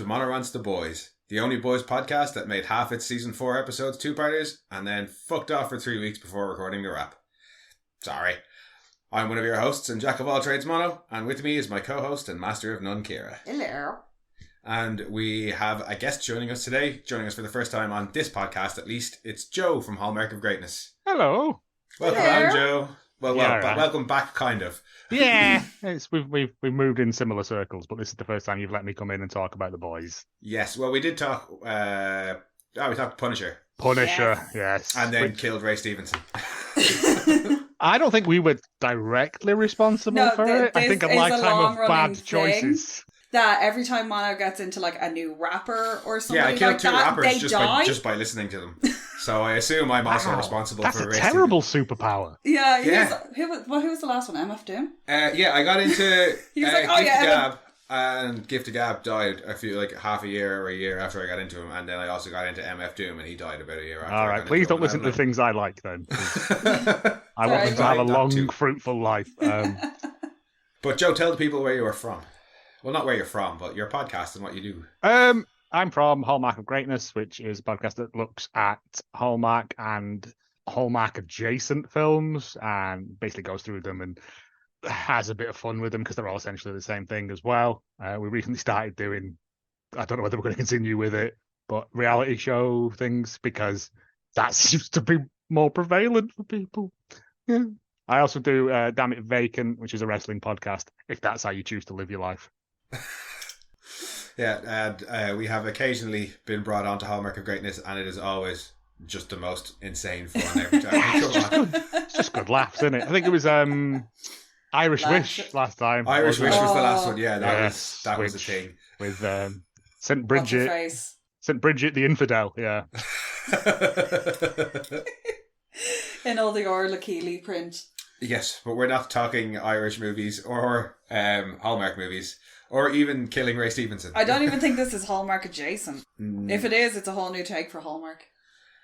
to Monorant's The Boys, the only boys podcast that made half its season 4 episodes two-parters and then fucked off for 3 weeks before recording the wrap. Sorry. I'm one of your hosts and jack of all trades, Mono, and with me is my co-host and master of none, Kira. Hello. And we have a guest joining us today, joining us for the first time on this podcast at least. It's Joe from Hallmark of Greatness. Hello. Welcome on, Joe. Well, right. Welcome back, kind of. Yeah, we've moved in similar circles, but this is the first time you've let me come in and talk about the boys. Yes, well, we did talk. We talked Punisher. Yes. And then killed Ray Stevenson. I don't think we were directly responsible for it. I think a lifetime of bad choices. That every time Mono gets into like a new rapper or something, I killed like two that, rappers they die. just by listening to them. So I assume I'm also responsible That's for a terrible superpower. Yeah. Who was the last one? MF Doom? I got into Gift of Gab, and Gift of Gab died half a year or a year after I got into him, and then I also got into MF Doom, and he died about a year after. All right, please don't listen to the things I like then. I want them to have a long, fruitful life. But Joe, tell the people where you are from. Well, not where you're from, but your podcast and what you do. I'm from Hallmark of Greatness, which is a podcast that looks at Hallmark and Hallmark adjacent films and basically goes through them and has a bit of fun with them because they're all essentially the same thing as well. We recently started doing, I don't know whether we're going to continue with it, but reality show things because that seems to be more prevalent for people. Yeah. I also do Damn It Vacant, which is a wrestling podcast, if that's how you choose to live your life. Yeah, and we have occasionally been brought on to Hallmark of Greatness, and it is always just the most insane fun every time. It's just good laughs, isn't it? I think it was Irish Wish last time. Irish Wish was the last one, yeah. That was a thing. With St. Bridget. St. Bridget the Infidel, yeah. In all the Orla Keeley print. Yes, but we're not talking Irish movies or Hallmark movies. Or even killing Ray Stevenson. I don't even think this is Hallmark adjacent. If it is, it's a whole new take for Hallmark.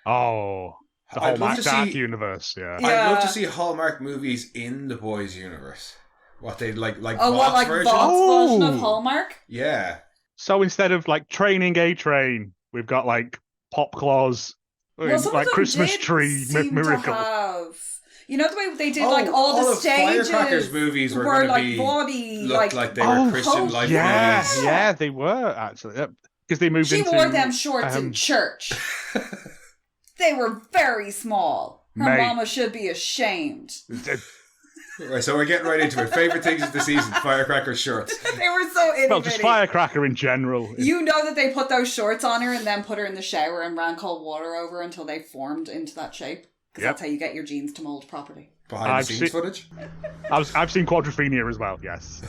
Oh, the Hallmark Dark universe, yeah. I'd love to see Hallmark movies in the boys' universe. What they like Vough's version of Hallmark? Yeah. So instead of like Training A Train, we've got like Pop Claus, like Christmas Tree Miracle. You know the way they did all the stages? Firecracker's movies were going to like be body, looked like they were Christian life movies. Yeah, they were actually. Because they moved into... She wore them shorts in church. They were very small. Her mama should be ashamed. Right, so we're getting right into it. Favourite things of the season, Firecracker shorts. They were so itty-bitty. Well, just Firecracker in general. You know that they put those shorts on her and then put her in the shower and ran cold water over her until they formed into that shape. Because that's how you get your jeans to mould properly. Behind the scenes footage? I've seen Quadrophenia as well, yes.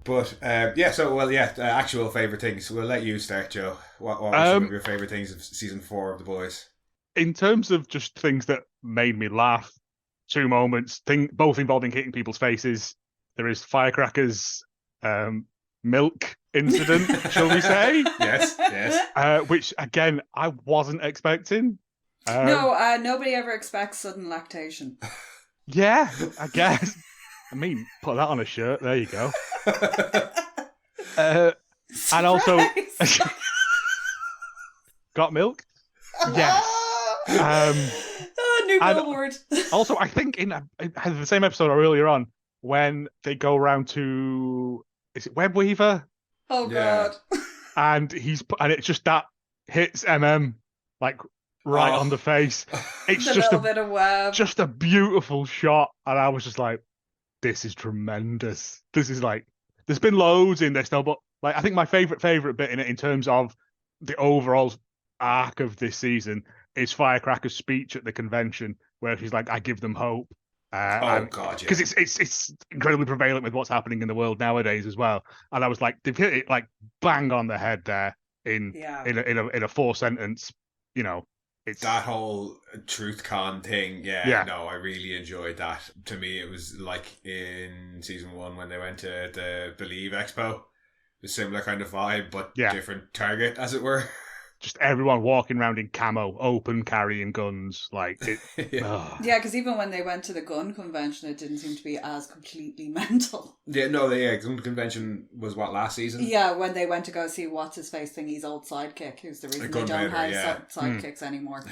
But, actual favourite things. We'll let you start, Joe. What were some of your favourite things of season 4 of The Boys? In terms of just things that made me laugh, 2 moments, both involving hitting people's faces. There is Firecracker's milk incident, shall we say? Yes. Which, again, I wasn't expecting. Nobody ever expects sudden lactation. Yeah, I guess. I mean, put that on a shirt. There you go. And also, got milk? Yes. New billboard. Also, I think in the same episode or earlier on, when they go around to, is it Webweaver? Oh God! And it's just that hits like right on the face. It's just bit of web. Just a beautiful shot, and I was just like, "This is tremendous." This is like, there's been loads in this though, but like I think my favorite bit in it, in terms of the overall arc of this season, is Firecracker's speech at the convention, where she's like, "I give them hope." God, yeah. Because it's incredibly prevalent with what's happening in the world nowadays as well. And I was like, they've hit it like bang on the head there in a 4-sentence. You know, it's that whole truth con thing. Yeah. No, I really enjoyed that. To me, it was like in season 1 when they went to the Believe Expo, a similar kind of vibe, but different target, as it were. just everyone walking around in camo, open carrying guns, like it. Yeah. Yeah, because even when they went to the gun convention, it didn't seem to be as completely mental. Gun convention was what, last season? Yeah, when they went to go see what's his face thingy's old sidekick, who's the reason they don't have sidekicks anymore.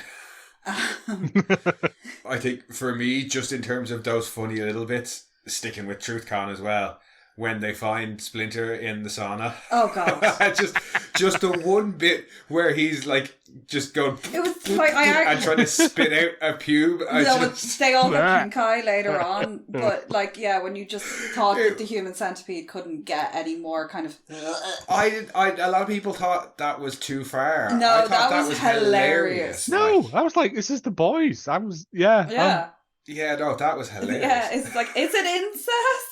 I think for me, just in terms of those funny little bits, sticking with TruthCon as well, when they find Splinter in the sauna. Oh god! just the one bit where he's like just going. It was like and trying to spit out a pube. They all got pink eye later on, but like when you just thought that the human centipede couldn't get any more kind of. A lot of people thought that was too far. No, I thought that was hilarious. No, I was like, this is the boys. I was yeah, no, that was hilarious. Yeah, it's like, is it incest?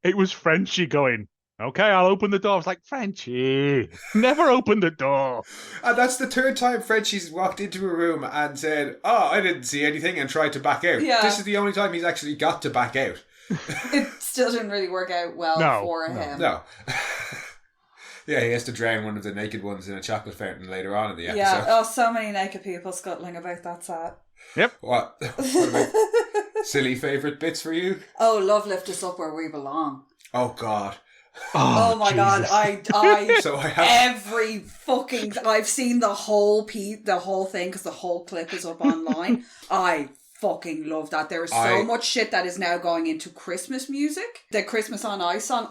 It was Frenchie going, okay, I'll open the door. I was like, Frenchie, never open the door. And that's the third time Frenchie's walked into a room and said, oh, I didn't see anything, and tried to back out. Yeah. This is the only time he's actually got to back out. It still didn't really work out well for him. No. Yeah, he has to drown one of the naked ones in a chocolate fountain later on in the episode. Yeah, so many naked people scuttling about that set. Yep. What about silly favourite bits for you? Oh, love Lift Us Up Where We Belong. Oh, God. Oh my Jesus. God, So I have every fucking... I've seen the whole thing, because the whole clip is up online. I fucking love that. There is so much shit that is now going into Christmas music. The Christmas on Ice song,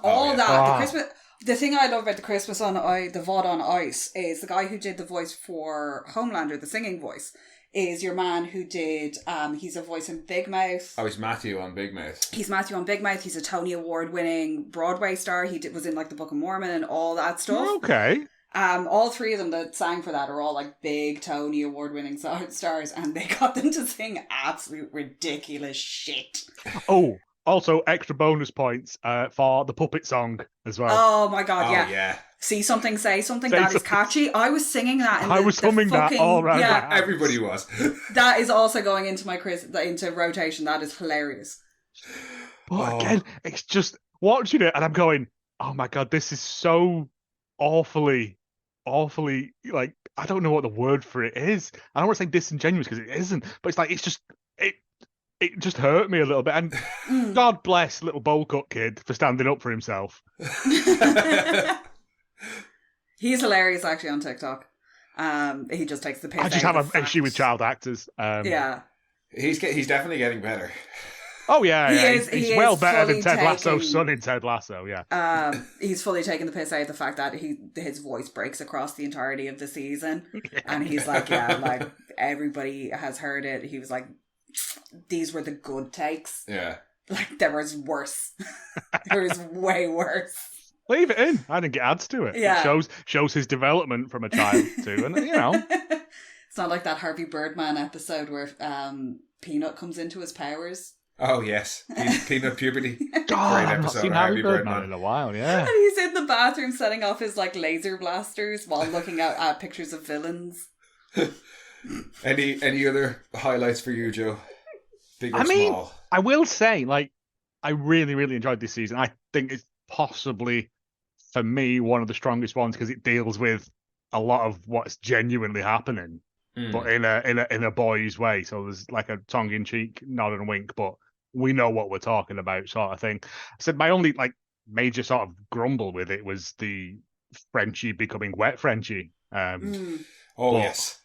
the thing I love about the Christmas on Ice, the VOD on Ice, is the guy who did the voice for Homelander, the singing voice, is your man who did, he's a voice in Big Mouth. Oh, he's Matthew on Big Mouth. He's Matthew on Big Mouth. He's a Tony Award winning Broadway star. Was in like the Book of Mormon and all that stuff. Okay. All three of them that sang for that are all like big Tony Award winning stars, and they got them to sing absolute ridiculous shit. Oh, also extra bonus points for the puppet song as well. Oh my God, yeah. See something, say something. That is catchy. I was singing that. I was humming that all around. Yeah, everybody was. That is also going into into rotation. That is hilarious. But again, it's just watching it, and I'm going, "Oh my God, this is so awfully, like I don't know what the word for it is. I don't want to say disingenuous because it isn't, but it's like it just hurt me a little bit. And God bless little bowl cut kid for standing up for himself. He's hilarious actually on TikTok. He just takes the piss. I just have an issue with child actors. Yeah, he's definitely getting better. Oh yeah, he's well better than Ted Lasso's son in Ted Lasso. Yeah, he's fully taking the piss out of the fact that his voice breaks across the entirety of the season, and he's like, like everybody has heard it. He was like, these were the good takes. Yeah, like there was worse. There was way worse. Leave it in. I didn't get ads to it. Yeah. It shows his development from a child to, and It's not like that Harvey Birdman episode where Peanut comes into his powers. Oh yes, Peanut Puberty. God, I've not seen Harvey Birdman in a while. Yeah, and he's in the bathroom setting off his like laser blasters while looking at pictures of villains. Any other highlights for you, Joe? Big or small? I will say, like, I really, really enjoyed this season. I think it's possibly, for me, one of the strongest ones because it deals with a lot of what's genuinely happening, but in a boy's way. So there's like a tongue-in-cheek nod and wink, but we know what we're talking about, sort of thing. I said my only like major sort of grumble with it was the Frenchie becoming wet Frenchie. Yes.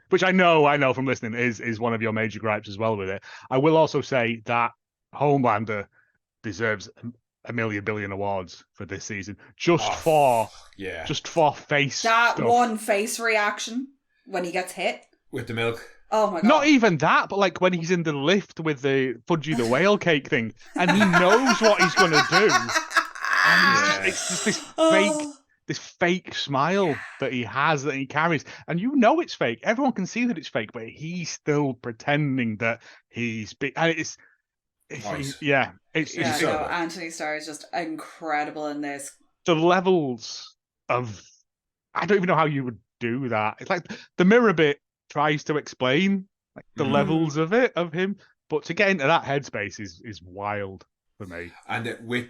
Which I know from listening is one of your major gripes as well with it. I will also say that Homelander deserves a million billion awards for this season just for face that stuff. One face reaction when he gets hit with the milk. Oh my God. Not even that, but like when he's in the lift with the Fudgy the Whale cake thing and he knows what he's going to do. And it's just this fake smile that he has, that he carries. And you know it's fake. Everyone can see that it's fake, but he's still pretending that he's big. And it's Anthony Starr is just incredible in this. The levels of... I don't even know how you would do that. It's like the mirror bit tries to explain like the levels of him, but to get into that headspace is wild for me. And with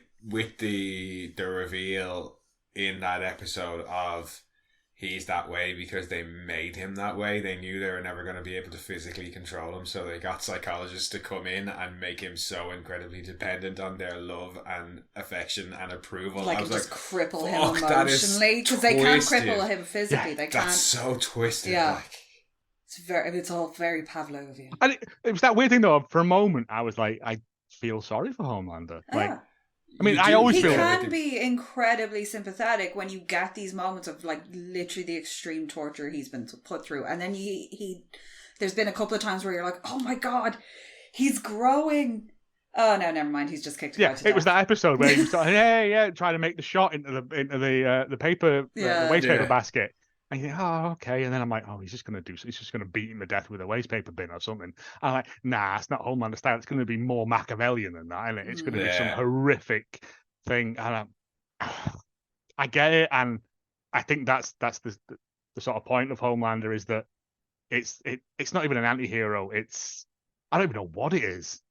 the reveal in that episode of he's that way because they made him that way. They knew they were never going to be able to physically control him, so they got psychologists to come in and make him so incredibly dependent on their love and affection and approval. Like, I was just cripple him fuck, that is emotionally, because they can't twisted. cripple him physically. They can't. That's so twisted. Yeah. It's all very Pavlovian. And it was that weird thing though. For a moment, I was like, I feel sorry for Homelander. Like, I mean, I always feel he can be incredibly sympathetic when you get these moments of like literally the extreme torture he's been put through, and then he there's been a couple of times where you're like, oh my god, he's growing. Oh no, never mind. He's just kicked. Yeah, it was that episode where he was like, yeah, trying to make the shot into the paper, the waste paper basket. And you think, oh, okay. And then I'm like, oh, he's just going to beat him to death with a waste paper bin or something. I'm like, nah, it's not Homelander style. It's going to be more Machiavellian than that, isn't it? It's going to be some horrific thing. And I get it. And I think that's the sort of point of Homelander is that it's not even an anti-hero. I don't even know what it is.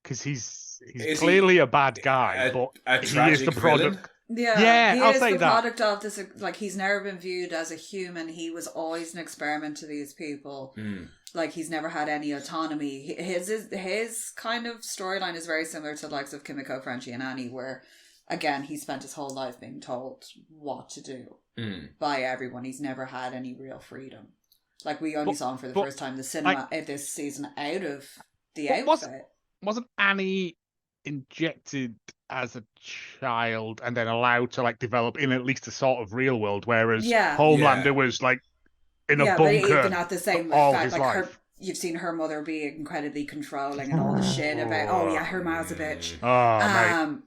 Because he's clearly a bad guy, but he is the product. Villain? Yeah, I'll is say the that. product of this. Like, he's never been viewed as a human. He was always an experiment to these people. Like, he's never had any autonomy. His kind of storyline is very similar to the likes of Kimiko, Frenchie, and Annie, where again he spent his whole life being told what to do by everyone. He's never had any real freedom. Like, we only saw him for the first time the cinema this season out of the outfit. Wasn't Annie injected as a child and then allowed to like develop in at least a sort of real world, whereas Homelander was like in a bunker. But even at the same all fact, his like life. You've seen her mother be incredibly controlling and all the shit about her ma's a bitch. Mate.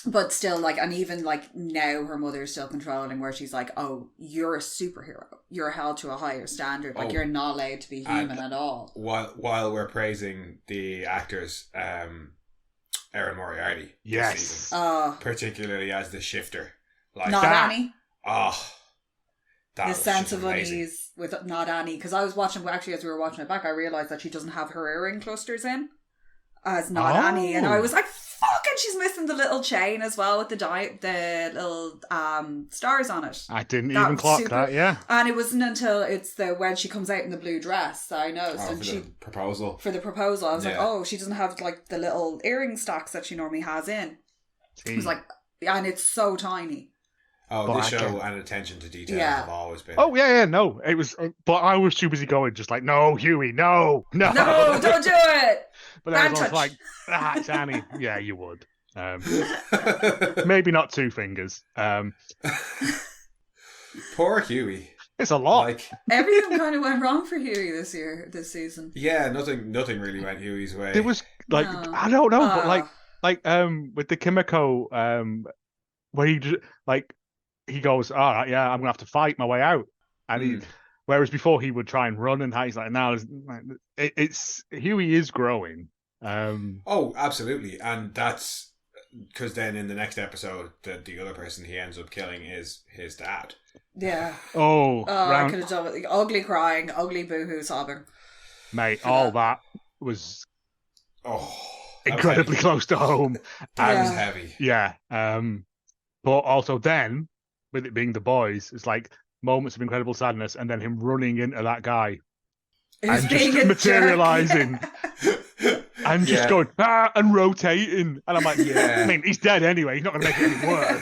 But still, like, and even like now her mother is still controlling, where she's like, oh, you're a superhero, you're held to a higher standard, like you're not allowed to be human at all. While we're praising the actors, Erin Moriarty, yes, season, particularly as the shifter, like not that, Annie. The sense of unease with not Annie, because I was watching, actually as we were watching it back, I realised that she doesn't have her earring clusters in as not Annie, and I was like, fuck, and she's missing the little chain as well with the little stars on it. I didn't even clock that, yeah. And it wasn't until when she comes out in the blue dress that I noticed. And the proposal. For the proposal, I was like, oh, she doesn't have like the little earring stacks that she normally has in. It was like, and it's so tiny. Oh, this show and attention to detail have always been. Oh, no. It was, but I was too busy going, just like, no, Huey, no. No, don't do it. But I was like, that's Annie. Yeah, you would. Maybe not two fingers. Poor Huey. It's a lot. Like, everything kind of went wrong for Huey this season. Yeah, nothing really went Huey's way. There was like, I don't know, but like with the Kimiko, where he just he goes, all right, yeah, I'm gonna have to fight my way out, and whereas before he would try and run, and he's like, now it's Huey is growing. Oh, absolutely, and that's because then in the next episode, the other person he ends up killing is his dad. Yeah. I could have done it. Ugly crying, ugly boohoo sobbing. Mate, all that was incredibly close to home. That was heavy. Yeah. But also then, with it being the boys, it's like moments of incredible sadness, and then him running into that guy and just materializing and just going and rotating, and I'm like, I mean, he's dead anyway. He's not going to make it any worse,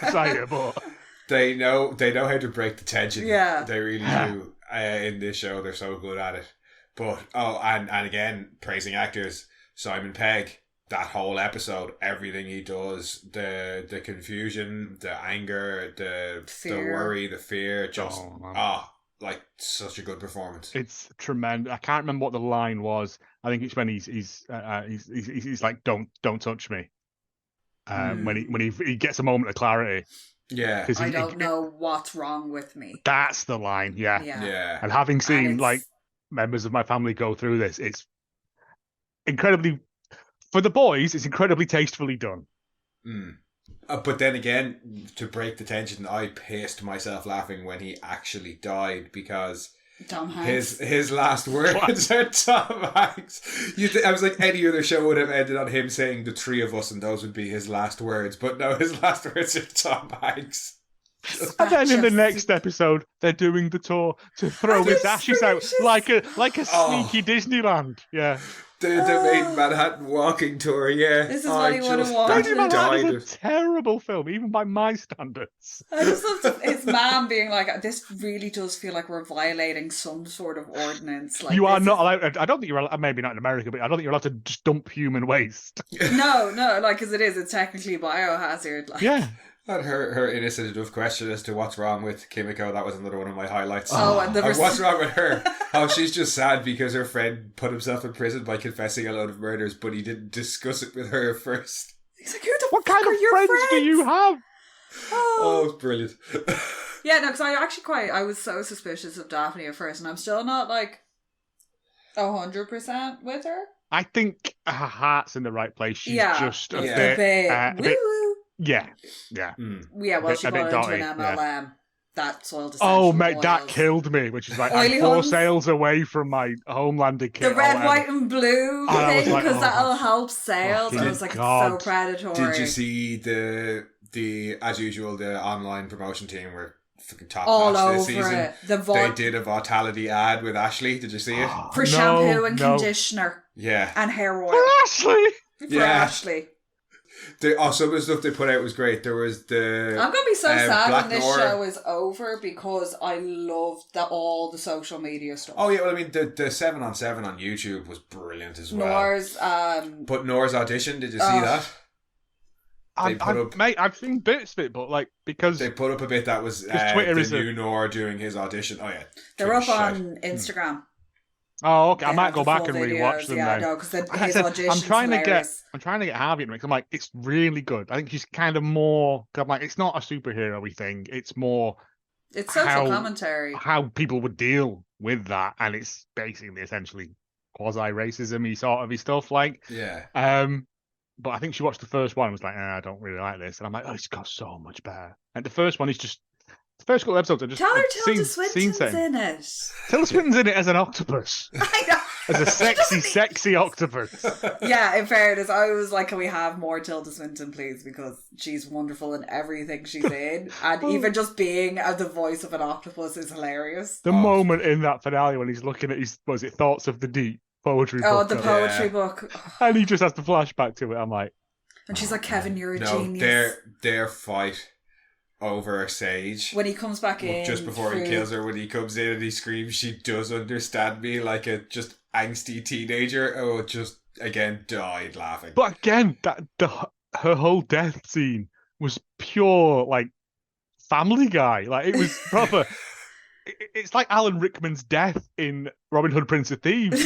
but they know how to break the tension. Yeah, they really do. In this show, they're so good at it. But and again, praising actors, Simon Pegg. That whole episode, everything he does, the confusion, the anger, the worry, the fear, just like such a good performance. It's tremendous. I can't remember what the line was. I think it's when he's like, don't touch me. When he gets a moment of clarity. Yeah, I don't know what's wrong with me. That's the line. Yeah. And having seen like members of my family go through this, it's incredibly. For the boys, it's incredibly tastefully done. But then again, to break the tension, I pissed myself laughing when he actually died because Tom Hanks. his last words are Tom Hanks. I was like, any other show would have ended on him saying the three of us and those would be his last words. But no, his last words are Tom Hanks. And then in the Just- next episode, they're doing the tour to throw his ashes out like a sneaky Disneyland. Yeah. The main Manhattan walking tour, yeah. This is what he would have wanted. Lady Manhattan died. is a terrible film, even by my standards. I just love his mom being like, this really does feel like we're violating some sort of ordinance. Like, You are not allowed. I don't think you're allowed, maybe not in America, but I don't think you're allowed to just dump human waste. No, like, because it's technically biohazard. Like. Yeah. And her innocent enough question as to what's wrong with Kimiko, that was another one of my highlights. Oh, and what's wrong with her? Oh, she's just sad because her friend put himself in prison by confessing a load of murders, but he didn't discuss it with her first. He's like, who the What fuck kind are of your friends do you have? Oh, it's brilliant. Yeah, no, because I was so suspicious of Daphne at first, and I'm still not like 100% with her. I think her heart's in the right place. She's just a bit woo-woo. Yeah. Yeah, well, she a bit got into dotty, an MLM. yeah. That soiled Oh, mate, that killed me, which is like, I'm 4 sails away from my Homelanded kit. The red, white, and blue thing, because that'll help sales. I was like, God. it's so predatory. Did you see the as usual, the online promotion team were fucking top all notch over this season? it? They did a Vitality ad with Ashley. Did you see it? For shampoo and conditioner. Yeah. And hair oil. For Ashley! For Ashley. Some of the stuff they put out was great. There was I'm going to be so sad Black when this Noir. show is over, because I loved all the social media stuff. Oh yeah, well I mean the 7-on-7 on YouTube was brilliant as well. Noir's But Noir's audition, did you see that? Mate, I've seen bits of it, but like, because they put up a bit that was Twitter the new Noir doing his audition. Oh yeah, they're up on Instagram. Oh, okay. They I might have go the back full and rewatch them Yeah, then. no, because his I'm audition's trying hilarious. to get Harvey in the mix. I'm like, it's really good. I think she's kind of more. I'm like, it's not a superhero-y thing. It's more. It's social commentary. How people would deal with that, and it's basically essentially quasi-racism-y sort of stuff. Like, yeah. But I think she watched the first one and was like, I don't really like this, and I'm like, oh, it's got so much better. And the first one is just. The first couple of episodes are just. Tell her Tilda Swinton's in it. Tilda Swinton's in it as an octopus. I know. As a sexy octopus. Yeah, in fairness, I was like, can we have more Tilda Swinton, please? Because she's wonderful in everything she's in. And even just being the voice of an octopus is hilarious. The moment in that finale when he's looking at his, Thoughts of the Deep poetry book. Oh, the poetry book. And he just has to flashback to it. I'm like... And she's like, Kevin, you're a genius. Their fight over Sage. When he comes back in. Just before he kills her, when he comes in and he screams, she does understand me, like a just angsty teenager. Oh, just again died laughing. But again, her whole death scene was pure like Family Guy. Like it was proper. It's like Alan Rickman's death in Robin Hood, Prince of Thieves.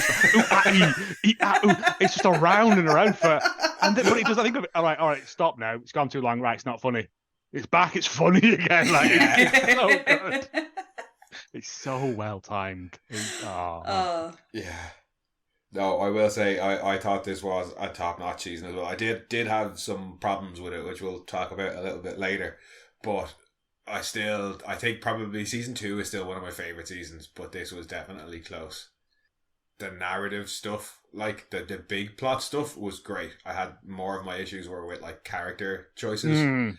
It's just around and around for, but he does. I think of it. I'm like, all right, stop now. It's gone too long. Right, it's not funny. It's back. It's funny again. Like it's so good. It's so well timed. Yeah. No, I will say I thought this was a top notch season as well. I did have some problems with it, which we'll talk about a little bit later. But I think probably season 2 is still one of my favourite seasons, but this was definitely close. The narrative stuff, like the big plot stuff, was great. I had more of my issues were with like character choices.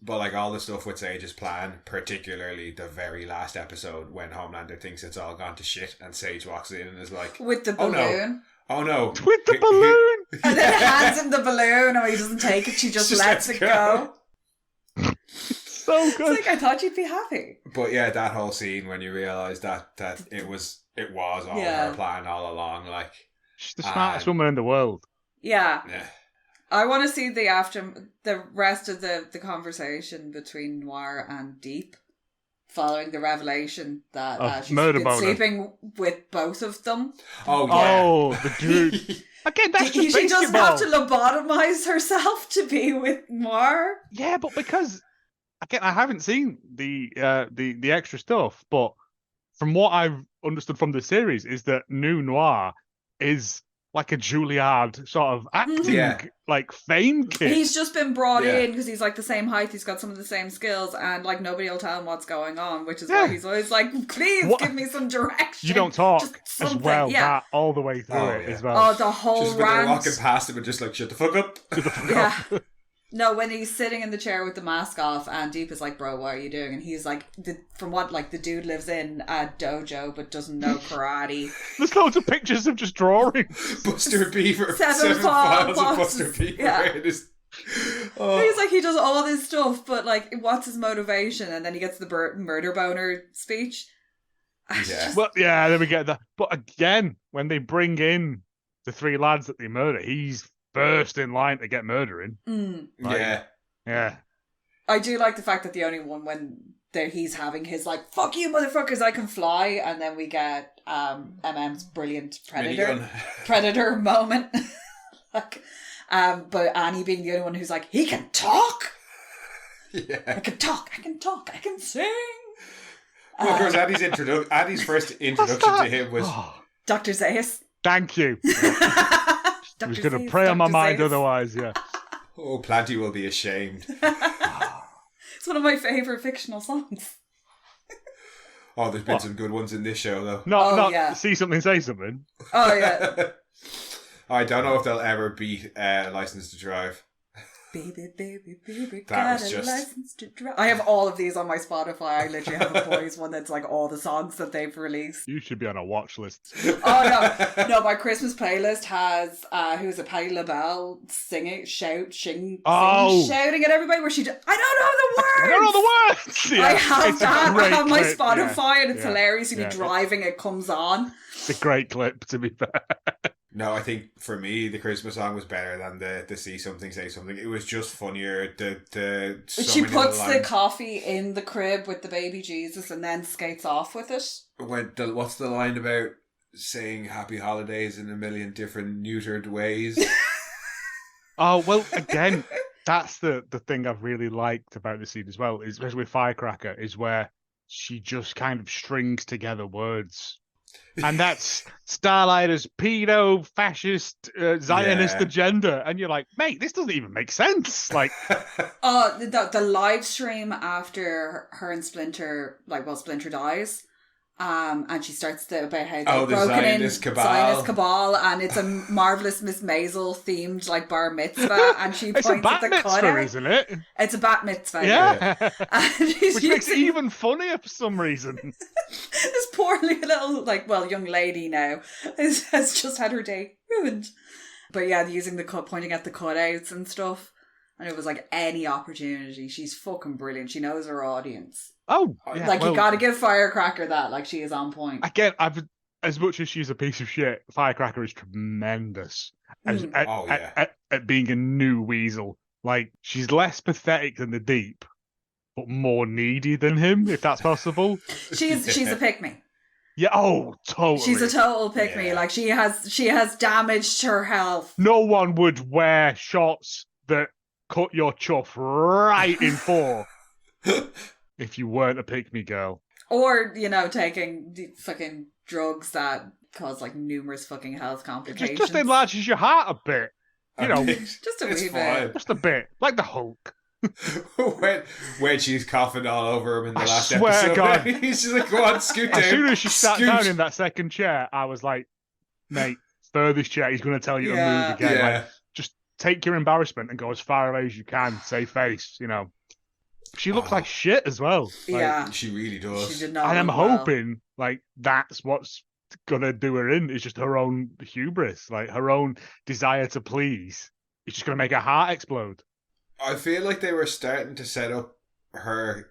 But like all the stuff with Sage's plan, particularly the very last episode when Homelander thinks it's all gone to shit and Sage walks in and is like, with the balloon. Oh no. With the balloon! And then hands him the balloon and he doesn't take it, she just lets it go. So good. It's like, I thought you'd be happy. But yeah, that whole scene when you realise that it was all her plan all along. Like she's the smartest woman in the world. Yeah. I want to see the rest of the conversation between Noir and Deep following the revelation that she's been sleeping with both of them. Oh, yeah. Oh, the dude. Again, that's just she doesn't have to lobotomize herself to be with Noir. Yeah, but because again, I haven't seen the extra stuff, but from what I've understood from the series is that New Noir is like a Juilliard sort of acting, like fame kid. He's just been brought in because he's like the same height, he's got some of the same skills, and like nobody will tell him what's going on, which is why he's always like, please give me some direction. You don't talk as well that all the way through as well. Oh, the whole just rant. Walking past him and just like, shut the fuck up. Yeah. No, when he's sitting in the chair with the mask off, and Deep is like, "Bro, what are you doing?" And he's like, "From what, like, the dude lives in a dojo but doesn't know karate." There's loads of pictures of just drawings. Buster Beaver. Seven files of boxes. Buster Beaver. Yeah. Oh. He's like, he does all this stuff, but like, what's his motivation? And then he gets the murder boner speech. Yeah. Well, yeah, then we get that. But again, when they bring in the three lads that they murder, he's first in line to get murdering. Yeah. Yeah. I do like the fact that the only one when he's having his like, "Fuck you, motherfuckers, I can fly," and then we get MM's brilliant predator moment. Like, but Annie being the only one who's like, "He can talk. Yeah. I can talk. I can sing." Well, of course, Annie's first introduction to him was Dr. Zaius. Thank you. I was going to pray on my mind otherwise, yeah. Oh, Planty will be ashamed. It's one of my favourite fictional songs. Oh, there's been some good ones in this show, though. Not See Something, Say Something. Oh, yeah. I don't know if they'll ever beat License to Drive. Baby, That got was a just... license to drive. I have all of these on my Spotify. I literally have a boys one that's like all the songs that they've released. You should be on a watch list. Oh no, my Christmas playlist has who's a Patti LaBelle shouting at everybody where I don't know the words. Yeah, I have that. I have my clip. Spotify and it's hilarious. You'll be driving, it comes on. It's a great clip, to be fair. No, I think for me the Christmas song was better than the See Something, Say Something. It was just funnier. She puts the coffee in the crib with the baby Jesus and then skates off with it. What's the line about saying happy holidays in a million different neutered ways? Oh, well, again, that's the thing I've really liked about the scene as well, especially with Firecracker, is where she just kind of strings together words. And that's Starlighter's pedo, fascist, Zionist agenda. And you're like, mate, this doesn't even make sense. Like, the live stream after her and Splinter, Splinter dies. And she starts about how they've broken Zionist in cabal. Zionist cabal, and it's a Marvelous Miss Maisel themed like bar mitzvah, and she it's points a at bat the mitzvah, cutout. isn't it? It's a bat mitzvah. Yeah. Which makes it even funnier for some reason. This poor little young lady now has just had her day ruined. But yeah, using pointing at the cutouts and stuff. And it was like any opportunity. She's fucking brilliant. She knows her audience. Oh, yeah, you gotta give Firecracker that. Like, she is on point. Again, as much as she's a piece of shit, Firecracker is tremendous at being a new Weasel. Like, she's less pathetic than the Deep, but more needy than him, if that's possible. She's a pick-me. Yeah, oh, totally. She's a total pick-me. Like, she has damaged her health. No one would wear shorts that cut your chuff right in four if you weren't a pick-me girl. Or, taking fucking drugs that cause like numerous fucking health complications. Just enlarges your heart a bit. Just a wee bit. Just a bit. Like the Hulk. when she's coughing all over him in the last swear episode. To God. He's just like, go on, scoot down. As soon as she sat down in that second chair, I was like, mate, furthest chair, he's going to tell you to move again. Yeah. Like, just take your embarrassment and go as far away as you can. Save face, She looks like shit as well. Yeah. She really does. She did not. And I'm hoping, that's what's gonna do her in. It's just her own hubris, like her own desire to please. It's just gonna make her heart explode. I feel like they were starting to set up her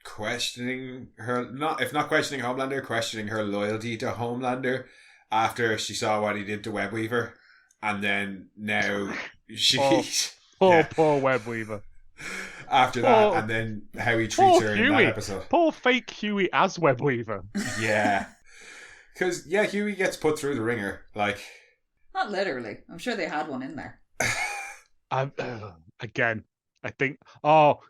questioning her, if not questioning Homelander, questioning her loyalty to Homelander after she saw what he did to Webweaver, and then now she's poor Webweaver. After that, and then how he treats her in that episode. Poor fake Huey as Webweaver. Yeah. Because, Huey gets put through the ringer. Not literally. I'm sure they had one in there. Again, I think...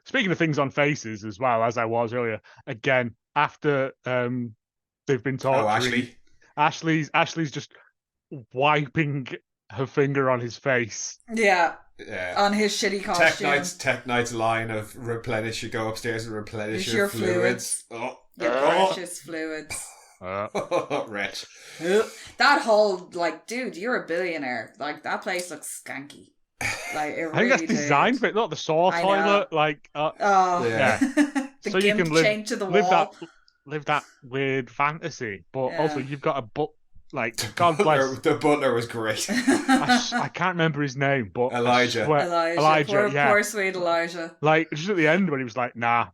speaking of things on faces as well, as I was earlier, again, after they've been torturing... Ashley's just wiping her finger on his face. Yeah. On his shitty costume. Tech Knight's line of replenish, you go upstairs and replenish your fluids. Your precious fluids. Wretch. That whole, dude, you're a billionaire. That place looks skanky. Like it I think that's really designed did. for it, not the saw I toilet. Like, Oh, Yeah. the so you gimp can chained to the live wall. that weird fantasy, but also Yeah. you've got God bless. The butler was great. I can't remember his name, but Elijah. Elijah, Poor sweet Elijah. Like just at the end when he was like, "Nah,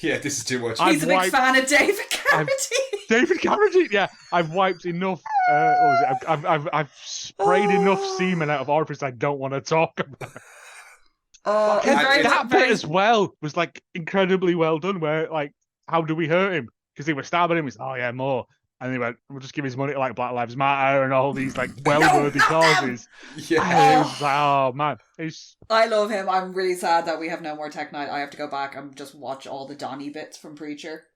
Yeah, this is too much. He's a big fan of David Carradine. David Carradine, yeah, I've wiped enough. What was it? I've sprayed enough semen out of orifices I don't want to talk about." Oh, That bit as well was like incredibly well done. Where like, how do we hurt him? Because they were stabbing him. He's, oh yeah, more. And they went, we'll just give his money to like Black Lives Matter and all these like well-worthy causes. Yeah. And it was like, oh man, I love him. I'm really sad that we have no more Tech Night. I have to go back and just watch all the Donnie bits from Preacher.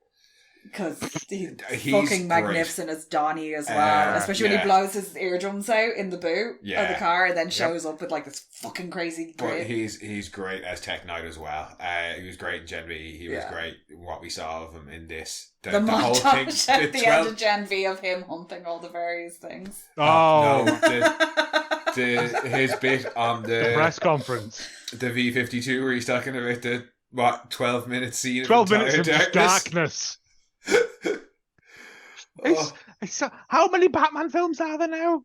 Because he's fucking magnificent as Donnie as well. Especially when he blows his eardrums out in the boot of the car and then shows up with like this fucking crazy grin. But he's great as Tech Knight as well. He was great in Gen V. He was great in what we saw of him in this. The montage at the end of Gen V of him hunting all the various things. Oh. No, his bit on the press conference. The V52 where he's talking about the 12-minute scene 12 minutes of darkness. How many Batman films are there now?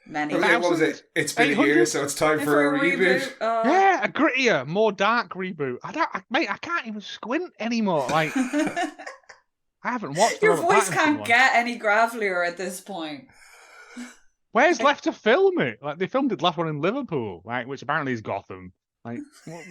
Many. Okay, what was it? It's been a year, so it's time for a reboot. Yeah, a grittier, more dark reboot. I can't even squint anymore. Like, I haven't watched. Your voice can't get any gravelier at this point. Where's left to film it? Like they filmed the last one in Liverpool, like which apparently is Gotham. Like,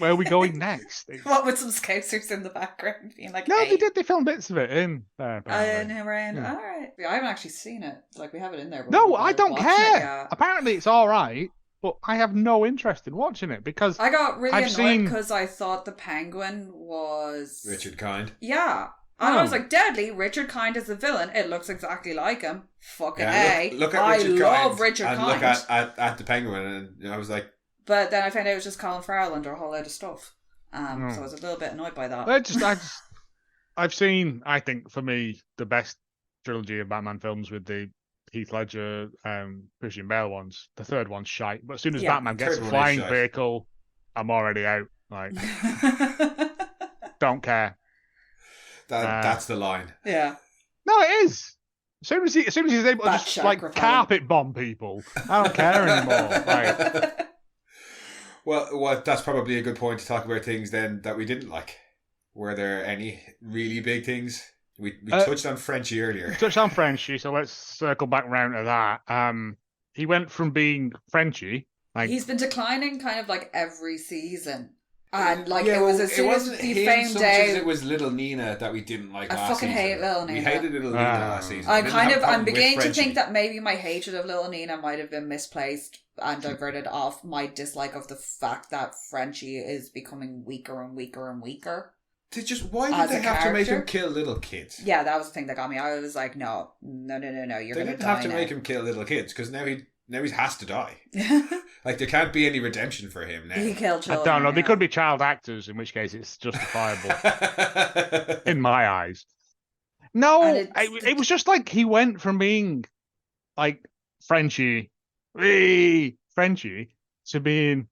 where are we going next? What with some Scousers in the background being like, no, hey. they did. They filmed bits of it in there. All right. I haven't actually seen it. Like, we have it in there. But no, I don't care. Apparently, it's all right, but I have no interest in watching it because I got really annoyed because I thought the Penguin was Richard Kind. Yeah. And I was like, deadly, Richard Kind is the villain. It looks exactly like him. Fucking A. Look at Richard Kind. I love Richard and Kind. Look at the Penguin, and I was like... But then I found out it was just Colin Farrell under a whole load of stuff. So I was a little bit annoyed by that. I've seen, I think, for me, the best trilogy of Batman films with the Heath Ledger, Christian Bale ones. The third one's shite. But as soon as Batman gets a flying vehicle, I'm already out. Like, don't care. That's the line. Yeah. No, it is. As soon as he's able to just like carpet bomb people, I don't care anymore. Like, well, that's probably a good point to talk about things then that we didn't like. Were there any really big things? We touched on Frenchie earlier. Touched on Frenchie, so let's circle back round to that. He went from being Frenchie, like he's been declining kind of like every season. And like it was as soon as he famed out, it was Little Nina that we didn't like. I fucking hate Little Nina. We hated Little Nina last season. I'm beginning to think that maybe my hatred of Little Nina might have been misplaced and diverted off my dislike of the fact that Frenchie is becoming weaker and weaker and weaker. Why did they have to make him kill little kids? Yeah, that was the thing that got me. I was like, no, you're going to die. They didn't have to make him kill little kids because now he has to die. Like, there can't be any redemption for him now. He killed children. I don't know. They could be child actors, in which case it's justifiable. In my eyes. No, it was just like he went from being like Frenchie to being...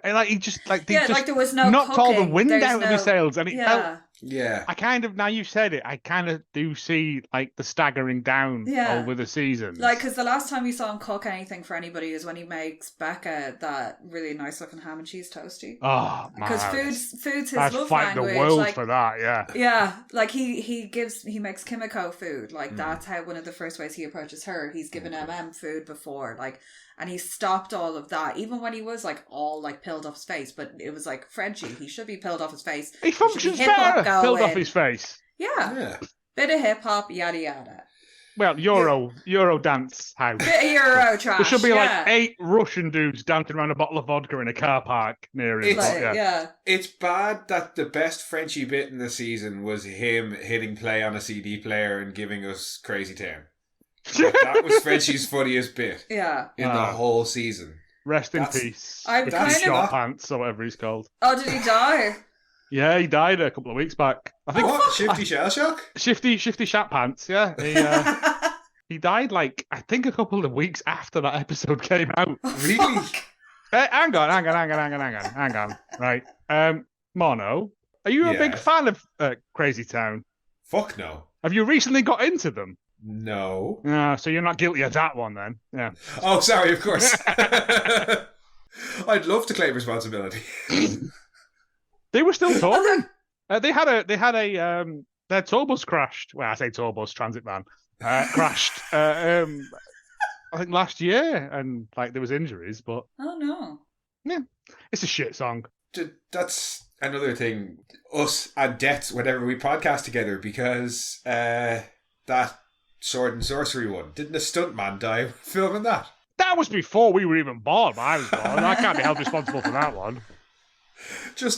like he just like like there was no knocked cooking. all the wind out of his sails, and it felt. Yeah, I kind of, now you've said it, I kind of do see like the staggering down over the seasons. Like, because the last time we saw him cook anything for anybody is when he makes Becca that really nice looking ham and cheese toasty. Oh, because food's his I'd love fight language. The world like, for that, yeah. Yeah, like he makes Kimiko food. Like that's how one of the first ways he approaches her. He's given food before, like. And he stopped all of that, even when he was like all like pilled off his face. But it was like Frenchie, he should be pilled off his face. He functions better pilled off his face. Yeah. Bit of hip hop, yada yada. Well, Euro dance house. Bit of Euro trash. There should be like 8 Russian dudes dancing around a bottle of vodka in a car park near him. It's bad that the best Frenchie bit in the season was him hitting play on a CD player and giving us Crazy Town. That was Frenchie's funniest bit. Yeah. In the whole season. Rest in peace. Short pants or whatever he's called. Oh, did he die? Yeah, he died a couple of weeks back. I think. What? Shifty Shell Shock? Shifty Shat Pants. Yeah. He died like I think a couple of weeks after that episode came out. Really? Hang on. Right. Mono, are you a big Yes. fan of Crazy Town? Fuck no. Have you recently got into them? No. So you're not guilty of that one then. Yeah. Oh, sorry, of course. I'd love to claim responsibility. They were still touring. They had their tour bus crashed. Well, I say tour bus, transit van crashed. I think last year, and like there was injuries, but Oh no. yeah, it's a shit song. That's another thing. Us and Deaths, whenever we podcast together, because that sword and sorcery one, didn't a stuntman die filming that? That was before we were even born. I was born. I can't be held responsible for that one.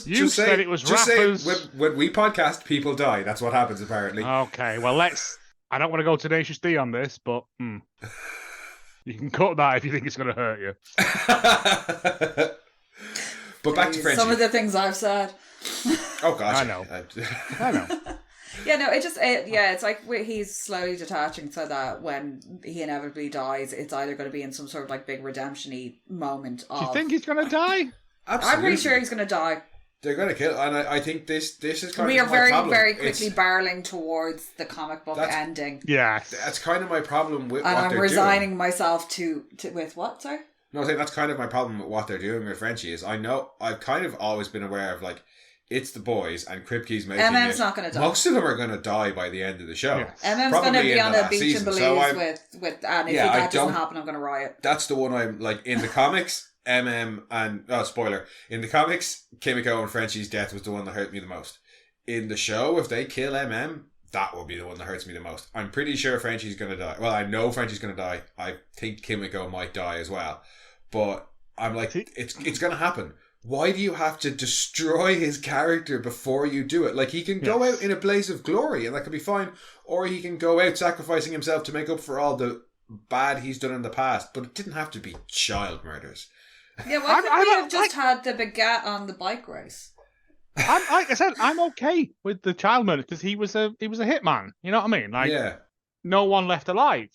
You said it was rappers. When we podcast, people die. That's what happens, apparently. Okay, well, I don't want to go Tenacious D on this, but you can cut that if you think it's going to hurt you. But back to Frenchie. Some of the things I've said. Oh, gosh. I know. I know. Yeah, no, it's like he's slowly detaching so that when he inevitably dies, it's either going to be in some sort of like big redemption-y moment. Do you think he's going to die? Absolutely. I'm pretty sure he's going to die. They're going to kill, and I think this is kind We of are my very, problem. very quickly barreling towards the comic book ending. Yeah. That's kind of my problem with And what I'm they're resigning doing. myself to with what, sorry? No, I think that's kind of my problem with what they're doing with Frenchie is I've kind of always been aware of like it's the boys and Kripke's making MM's it. not going to die. Most of them are going to die by the end of the show. Yes. MM's Probably going to be in on the a last beach season. in So Belize with and if that doesn't happen, I'm going to riot. That's the one I'm like in the comics. MM and spoiler in the comics, Kimiko and Frenchie's death was the one that hurt me the most. In the show, if they kill MM, that will be the one that hurts me the most. I'm pretty sure Frenchie's going to die. Well, I know Frenchie's going to die. I think Kimiko might die as well, but I'm like, it's going to happen. Why do you have to destroy his character before you do it? Like, he can go out in a blaze of glory and that could be fine, or he can go out sacrificing himself to make up for all the bad he's done in the past, but it didn't have to be child murders. Yeah, why couldn't we have just had the baguette on the bike race? Like I said, I'm okay with the child murder because he was a hitman. You know what I mean? Like, no one left alive.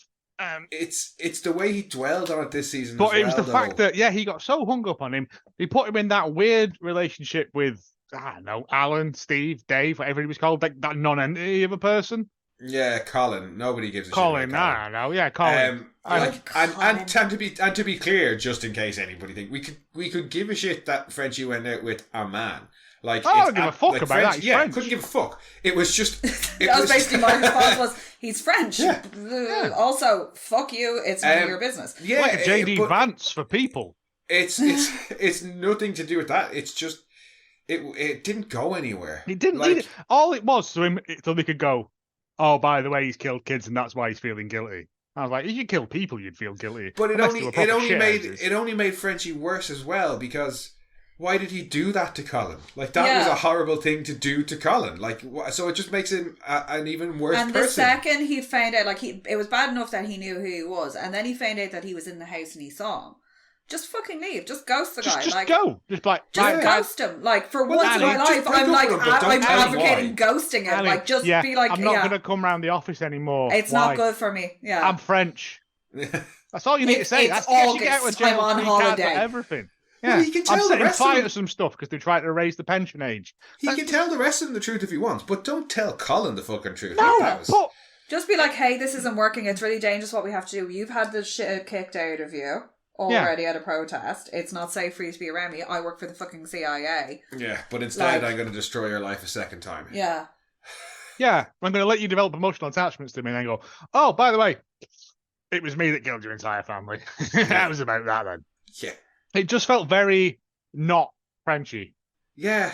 It's the way he dwelled on it this season. But it was the fact that he got so hung up on him. He put him in that weird relationship with I don't know, Alan, Steve, Dave, whatever he was called, like that non-entity of a person. Yeah, Colin. Nobody gives a Colin, shit about Colin. No, yeah, Colin. And to be clear, just in case anybody think we could give a shit that Frenchie went out with a man. Like, I don't give a fuck about that. He's French. Couldn't give a fuck. It was just. That was basically my response. Was he's French? Yeah. Also, fuck you. It's none of your business. Yeah, like a JD Vance for people. It's nothing to do with that. It's just it didn't go anywhere. It didn't need it. All it was so they could go, oh, by the way, he's killed kids and that's why he's feeling guilty. I was like, if you kill people, you'd feel guilty. But it only made Frenchie worse as well, because why did he do that to Colin? Like, that was a horrible thing to do to Colin. Like, so it just makes him an even worse person. And the second he found out, like, it was bad enough that he knew who he was, and then he found out that he was in the house and he saw him. Just fucking leave. Just ghost the guy. Just go. Just ghost him. Like, for once in my life, I'm advocating ghosting him. Like, just be like, I'm not going to come round the office anymore. It's not good for me. Yeah. I'm French. That's all you need to say. It's August. I'm on holiday. Everything. Yeah. Well, he can tell I'm the setting rest fire of to some stuff because they're trying to raise the pension age. He can tell the rest of them the truth if he wants, but don't tell Colin the fucking truth. No, but just be like, hey, this isn't working. It's really dangerous what we have to do. You've had the shit kicked out of you already at a protest. It's not safe for you to be around me. I work for the fucking CIA. Yeah, but instead I'm going to destroy your life a second time. Yeah. Yeah, I'm going to let you develop emotional attachments to me and then go, oh, by the way, it was me that killed your entire family. That was about that then. Yeah. It just felt very not Frenchie. Yeah.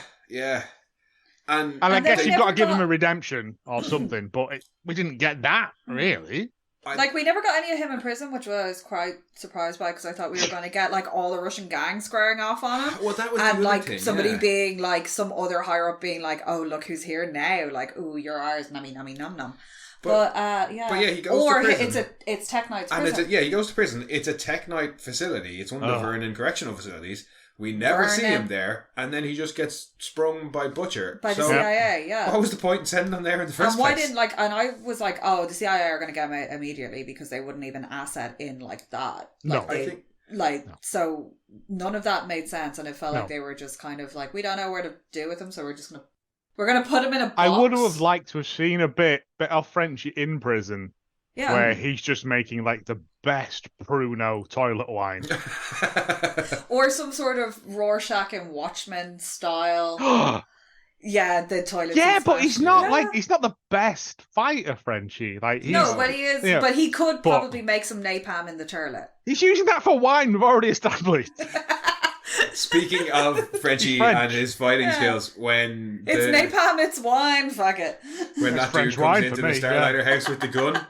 And I guess you've got to give him a redemption or something, but we didn't get that, really. Like, we never got any of him in prison, which I was quite surprised by, because I thought we were going to get, like, all the Russian gang squaring off on him. Well, that was and, the like, thing, somebody being, like, some other higher-up being like, oh, look who's here now. Like, ooh, you're ours, nummy, nummy, num, num. But he goes to prison. It's Tech Knight's prison. He goes to prison. It's a Tech Knight facility. It's one of the Vernon correctional facilities. We never see him there, and then he just gets sprung by Butcher. By the CIA, yeah. What was the point in sending him there in the first place? And I was like, oh, the CIA are going to get him out immediately because they wouldn't even asset in like that. No. Like, Like, No. so none of that made sense, and it felt No. like they were just kind of like, we don't know where to do with him, so we're gonna put him in a box. I would have liked to have seen a bit of Frenchie in prison, Yeah. where he's just making like the best Pruno toilet wine. Or some sort of Rorschach and Watchmen style. Yeah, the toilet. Yeah, but smash. he's not Yeah. like he's not the best fighter, Frenchie. Like he's, No, but he is. yeah, but he could but- probably make some napalm in the toilet. he's using that for wine. We've already established. Speaking of Frenchie French. and his fighting Yeah. skills, when It's napalm, it's wine. Fuck it. when It's that French dude comes wine into for the me, Starlighter house with the gun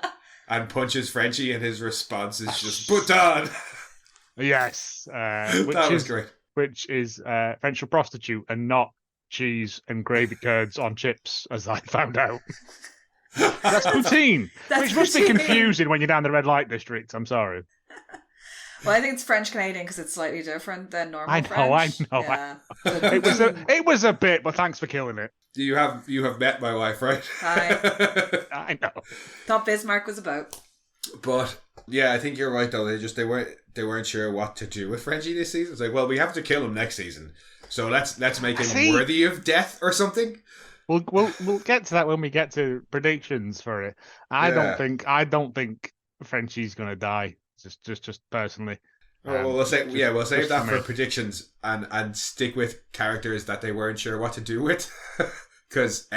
and punches Frenchie, and his response is just "put down." Yes, That was great. which is French prostitute and not cheese and gravy curds on chips, as I found out. That's poutine, That's which must be poutine. confusing when you're down the red light district. I'm sorry. Well, I think it's French Canadian because it's slightly different than normal I know, French. I know. Yeah. It was a bit, but thanks for killing it. You have met my wife, right? Hi. I know. Thought Bismarck was about. But yeah, I think you're right though. They weren't sure what to do with Frenchie this season. It's like, well, we have to kill him next season, so let's make him See? worthy of death or something. We'll get to that when we get to predictions for it. I Yeah. don't think Frenchie's gonna die. Just personally. Well, we'll save just that for for me. predictions and stick with characters that they weren't sure what to do with. Because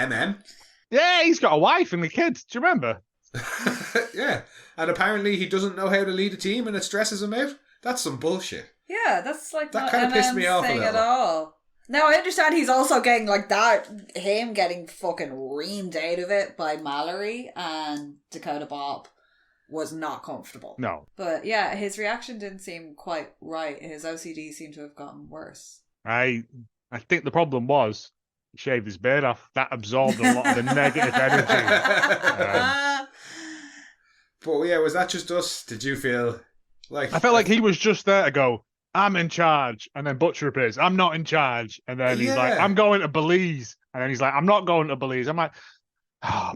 Yeah, he's got a wife and a kid. Do you remember? yeah, and apparently he doesn't know how to lead a team, and it stresses him out. That's some bullshit. Yeah, that's like That not kinda pissed MM's me off a thing at little. all. Now I understand he's also getting like that. Him getting fucking reamed out of it by Mallory and Dakota Bob was not comfortable. No. But yeah, his reaction didn't seem quite right. His OCD seemed to have gotten worse. I think the problem was he shaved his beard off. That absorbed a lot of the negative energy. But yeah, was that just us? Did you feel like I felt like he was just there to go, I'm in charge, and then Butcher appears, I'm not in charge, and then he's like, Yeah. I'm going to Belize, and then he's like, I'm not going to Belize. I'm like,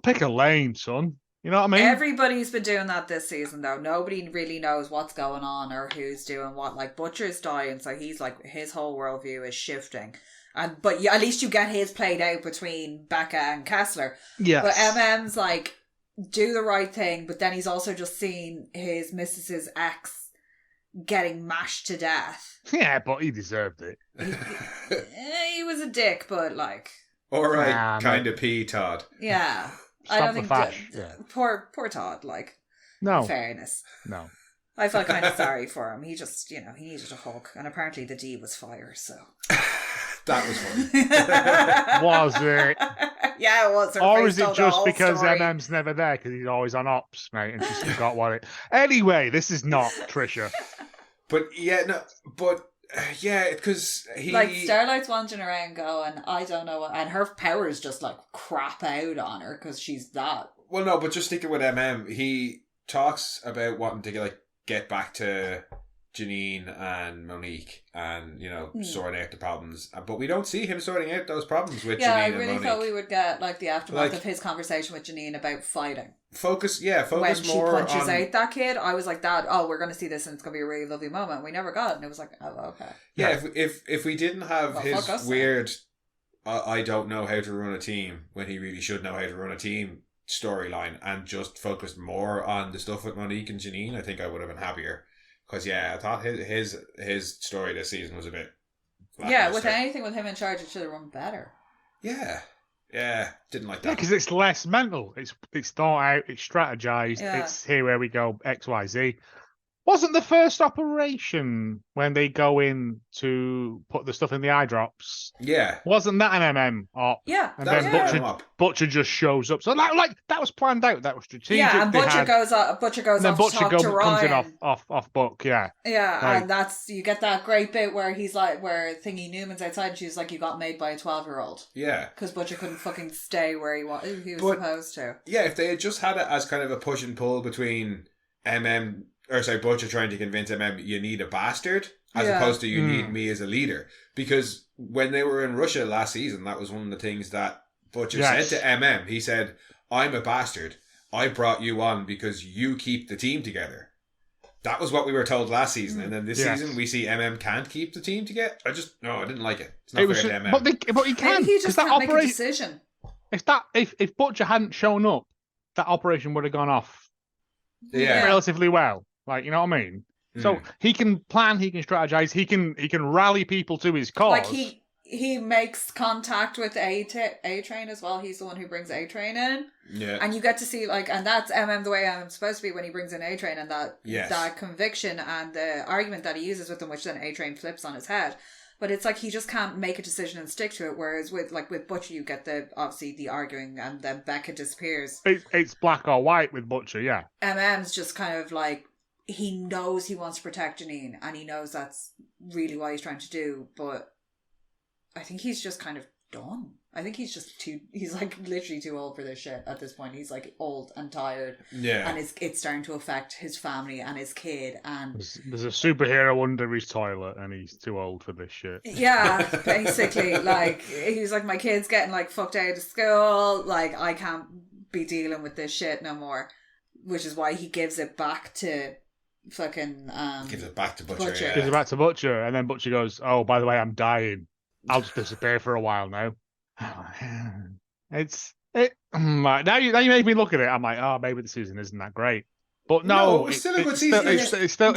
pick a lane, son. You know what I mean? Everybody's been doing that this season, though. Nobody really knows what's going on or who's doing what. Like, Butcher's dying, so he's like, his whole worldview is shifting. But at least you get his played out between Becca and Kessler. Yes. But MM's like, do the right thing, but then he's also just seen his missus's ex getting mashed to death. Yeah, but he deserved it. He was a dick, but like, all right, Nah, kind of pee, Todd. yeah. I Stop don't the think fash. Yeah. poor Todd, like, No. in fairness. No. I felt kind of sorry for him. He just, he needed a hug. And apparently the D was fire, so. That was funny. Was it? Yeah, it was. Her Or face is it told the just whole because story. MM's never there because he's always on ops, mate, and she's forgot what it. Anyway, this is not Trisha. But yeah, no, but yeah, because he Like, Starlight's wandering around going, I don't know what. And her powers just, like, crap out on her because she's that. Well, no, but just sticking with he talks about wanting to get back to Janine and Monique and sort out the problems, but we don't see him sorting out those problems with Yeah, Janine I and really Monique. thought we would get, like, the aftermath Like- of his conversation with Janine about fighting. Focus When she more punches on out that kid, I was like, we're going to see this and it's going to be a really lovely moment. We never got it, and it was like, oh, okay. yeah. If we didn't have Well, his fuck us then. weird, I don't know how to run a team when he really should know how to run a team storyline and just focused more on the stuff with Monique and Janine, I think I would have been happier. Because yeah, I thought his story this season was a bit Yeah, with lackluster. anything with him in charge, it should have run better. Yeah, didn't like Yeah, that. because it's less mental. It's thought out. It's strategized. Yeah. It's here where we go X Y Z. Wasn't the first operation when they go in to put the stuff in the eye drops? Yeah, Wasn't that an MM op? Yeah. And that then was yeah. Butcher just shows up. So that was planned out. That was strategic. Yeah, and They Butcher had- goes off and then to Butcher talk to comes in Ryan. off book. Yeah. Yeah, Like- and that's, you get that great bit where he's like, where Thingy Newman's outside and she's like, you got made by a 12-year-old. yeah. Because Butcher couldn't fucking stay where he was But- supposed to. Yeah, if they had just had it as kind of a push and pull between Butcher trying to convince you need a bastard, as Yeah. opposed to you Hmm. need me as a leader. Because when they were in Russia last season, that was one of the things that Butcher Yes. said to He said, I'm a bastard. I brought you on because you keep the team together. that was what we were told last season, and then this season we see can't keep the team together. I didn't like it. It's not fair to But he can. Maybe he just can't make a decision. If Butcher hadn't shown up, that operation would have gone off relatively well. Like, you know what I mean? So he can plan, he can strategize, he can rally people to his cause. Like he makes contact with A-Train as well. He's the one who brings A-Train in. Yeah. And you get to see, like, and that's the way I'm supposed to be when he brings in A-Train, and that conviction and the argument that he uses with him, which then A-Train flips on his head. But it's like he just can't make a decision and stick to it. Whereas with Butcher, you get obviously the arguing, and then Becca disappears. It's black or white with Butcher, yeah. MM's just kind of like, he knows he wants to protect Janine, and he knows that's really what he's trying to do, but I think he's just kind of done. I think he's like literally too old for this shit at this point. He's like old and tired. Yeah. And it's starting to affect his family and his kid. And there's a superhero under his toilet and he's too old for this shit. Yeah, basically. Like, he's like, my kid's getting like fucked out of school. Like, I can't be dealing with this shit no more. Which is why he gives it back to fucking... gives it back to Butcher. Yeah. Gives it back to Butcher. And then Butcher goes, oh, by the way, I'm dying. I'll just disappear for a while now. Now you make me look at it. I'm like, oh, maybe the season isn't that great, but no, it's still a good season. It still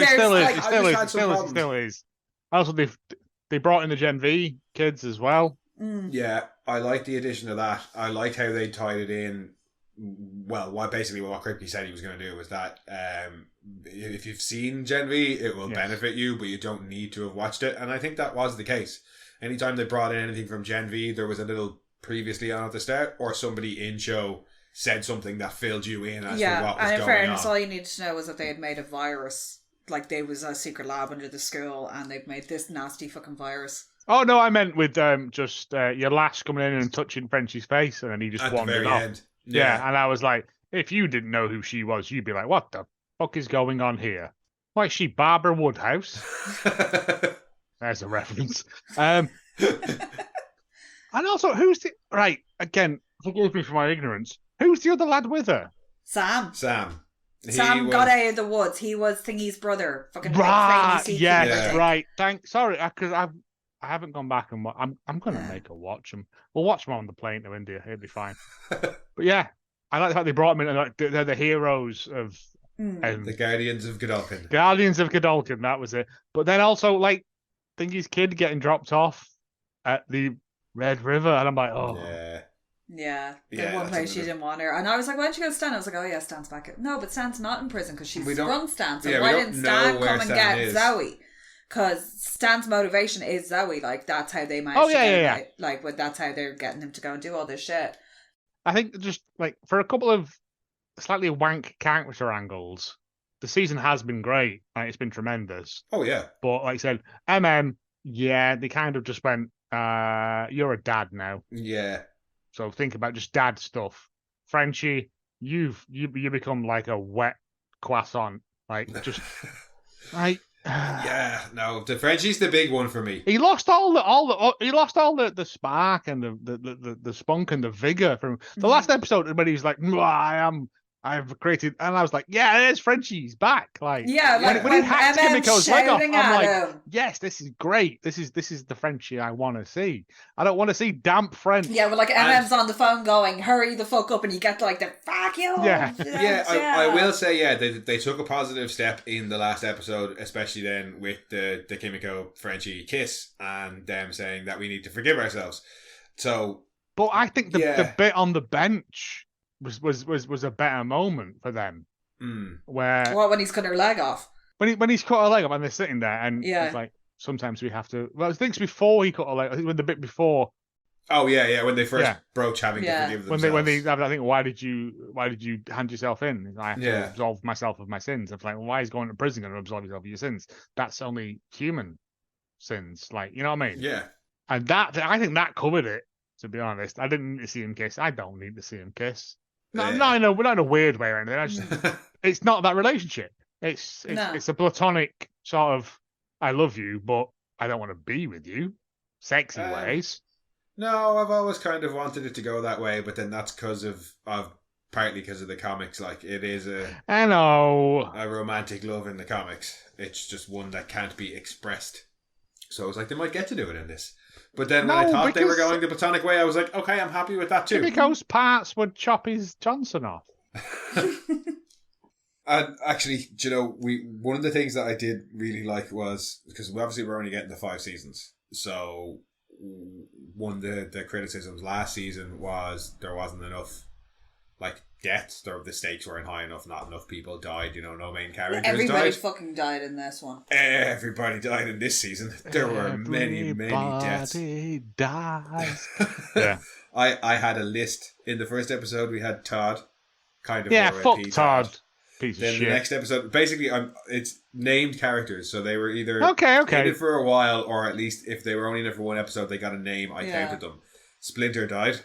is. Also, they brought in the Gen V kids as well. Yeah, I like the addition of that. I liked how they tied it in. Well, what Kripke said he was going to do was that if you've seen Gen V, it will benefit you, but you don't need to have watched it. And I think that was the case. Anytime they brought in anything from Gen V, there was a little previously on at the start, or somebody in show said something that filled you in as to what was going on. Yeah, and in fairness, all you needed to know was that they had made a virus. Like, there was a secret lab under the school, and they've made this nasty fucking virus. Oh, no, I meant with just your lass coming in and touching Frenchie's face, and then he just wandered off. End. Yeah, and I was like, if you didn't know who she was, you'd be like, what the fuck is going on here? Why is she Barbara Woodhouse? There's a reference. And also, who's the... Right, again, forgive me for my ignorance. Who's the other lad with her? Sam. Sam got out of the woods. He was Thingy's brother. Fucking right, yes, right. Sorry, because I haven't gone back and... I'm going to make her watch them. We'll watch them on the plane to India. It'll be fine. But yeah, I like the fact they brought them in, and they're the heroes of... the Guardians of Godolphin. Guardians of Godolphin, that was it. But then also, like, Thingy's kid getting dropped off at the Red River, and I'm like, oh. Yeah. The one place she didn't want her. And I was like, why don't you go to Stan? I was like, oh yeah, Stan's back. No, but Stan's not in prison because she's sprung Stan. So why didn't Stan come and get Zoe? Because Stan's motivation is Zoe. Like, that's how they managed to get him. Like, but that's how they're getting him to go and do all this shit. I think just, like, for a couple of slightly wank character angles, the season has been great. Like, it's been tremendous. Oh, yeah. But like I said, they kind of just went, you're a dad now. Yeah. So think about just dad stuff. Frenchie, you become like a wet croissant. Like, just... like... yeah, no, the Frenchie's the big one for me. He lost all the spark and the spunk and the vigor from the last episode when he's like, I've created, and I was like, yeah, there's Frenchie's back. Like, yeah, like when he hacked Kimiko's leg off, I'm like, yes, this is great. This is the Frenchie I want to see. I don't want to see damp French. Yeah, well, like MM's on the phone going, hurry the fuck up, and you get like the fuck you. Yeah, I will say, they took a positive step in the last episode, especially then with the Kimiko Frenchie kiss and them saying that we need to forgive ourselves. So, but I think the bit on the bench was a better moment for them. Where when he's cut her leg off? When he's cut her leg off and they're sitting there and it's like, sometimes we have to... Well, I think it's before he cut her leg. I think when the bit before... Oh, yeah, when they first broach having to forgive themselves. When they I think, why did you hand yourself in? I have to absolve myself of my sins. I'm like, well, why is going to prison going to absolve yourself of your sins? That's only human sins. Like, you know what I mean? Yeah. And I think that covered it, to be honest. I didn't need to see him kiss. I don't need to see him kiss. Not in a weird way or anything. It's not that relationship. It's a platonic sort of, I love you, but I don't want to be with you. Sexy ways. No, I've always kind of wanted it to go that way, but then that's because of partly because of the comics. Like, it is I know. a romantic love in the comics. It's just one that can't be expressed. So I was like, they might get to do it in this. But then when I thought they were going the platonic way, I was like, okay, I'm happy with that too. Because parts would chop his Johnson off. And actually, you know, one of the things that I did really like was, because obviously we're only getting the 5 seasons. So one of the criticisms last season was there wasn't enough like deaths. The stakes weren't high enough. Not enough people died. You know, no main characters Everybody died. fucking died in this one. Everybody died in this season. There were many deaths. Everybody dies. Yeah. I had a list. In the first episode, we had Todd. Kind of. Yeah, fuck Todd. Piece of then shit. The next episode, basically, it's named characters, so they were either okay. in it for a while, or at least if they were only in it for one episode, they got a name. I counted them. Splinter died.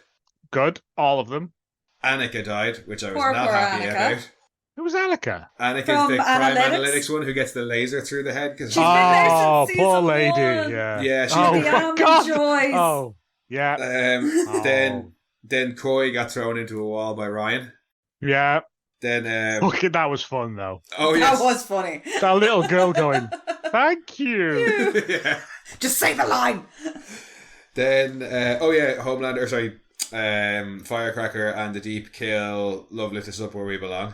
Good, all of them. Annika died, which I was Poor not happy Annika. about. Who was Annika? Annika's From the crime Analytics? analytics one who gets the laser through the head because She's been there Oh, since poor season lady. 1. Yeah. Yeah, she's Oh The been- my Almond god. Joys. Oh, yeah. Then Croy got thrown into a wall by Ryan. Yeah. Then Okay, that was fun though. oh yes, That was funny. That little girl going, "Thank you." yeah. Just say the line. Then Firecracker and the Deep kill Love Lift Us Up Where We Belong.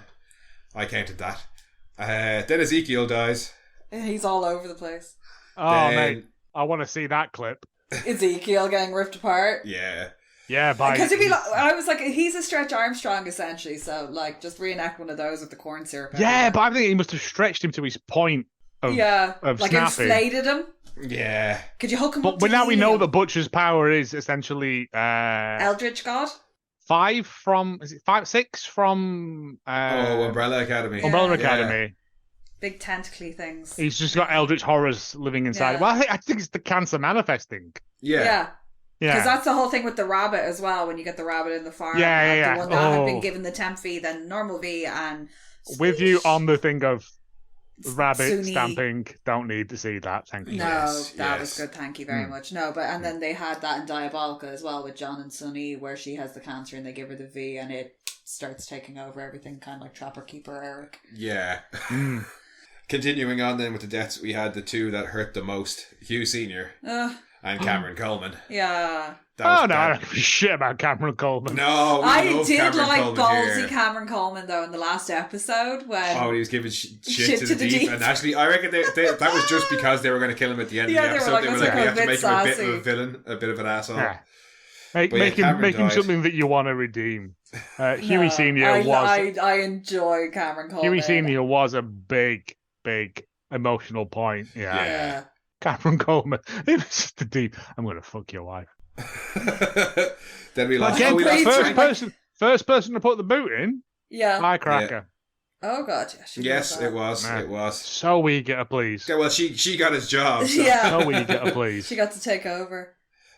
I counted that. Then Ezekiel dies. He's all over the place. Oh Then- mate, I want to see that clip. Ezekiel getting ripped apart. Yeah. Yeah, by Because I was like, he's a Stretch Armstrong essentially. So like, just reenact one of those with the corn syrup. yeah, but I think he must have stretched him to his point of like snapping. inflated him. Yeah. Could you hook him up? But to now we know helium? that Butcher's power is essentially Eldritch God. 5 from 6 from Umbrella Academy. Yeah. Umbrella Yeah. Academy. Big tentacly things. He's just got eldritch horrors living inside. Yeah. Well, I think it's the cancer manifesting. Yeah. Because Yeah. that's the whole thing with the rabbit as well. When you get the rabbit in the farm, Yeah. the one that had Oh. been given the temp V, then normal V, and With you on the thing of rabbit Sunni. stamping, don't need to see that. Thank you. No, Yes, that yes. was good. Thank you very much. No, but and then they had that in Diabolica as well with John and Sunny, where she has the cancer and they give her the V, and it starts taking over everything, kind of like Trapper Keeper Eric. Yeah. Mm. Continuing on then with the deaths, we had the two that hurt the most: Hugh Senior and Cameron Coleman. Yeah. That was Oh no, I bad. don't give a shit about Cameron Coleman. No, we I love did Cameron like Coleman ballsy here. Cameron Coleman though in the last episode when Oh, he was giving shit to the deep. And actually, I reckon that was just because they were going to kill him at the end Yeah, of the they were episode. like, They were let's like, we make have to him a make bit him a bit of sassy. a villain, a bit of an asshole. Yeah. But yeah, Make Cameron him died. something that you want to redeem. Huey No, Senior I enjoy Cameron Coleman. Huey Senior was a big emotional point. Yeah. Yeah. Cameron Coleman. It was just the deep. I'm gonna fuck your wife. Then we lost. Again, we lost first person to put the boot in. Yeah. Firecracker. Oh god. Yeah, she Yes, was it was. Nah. It was. So eager, please. Yeah, well, she got his job. So. Yeah. So eager, please. She got to take over.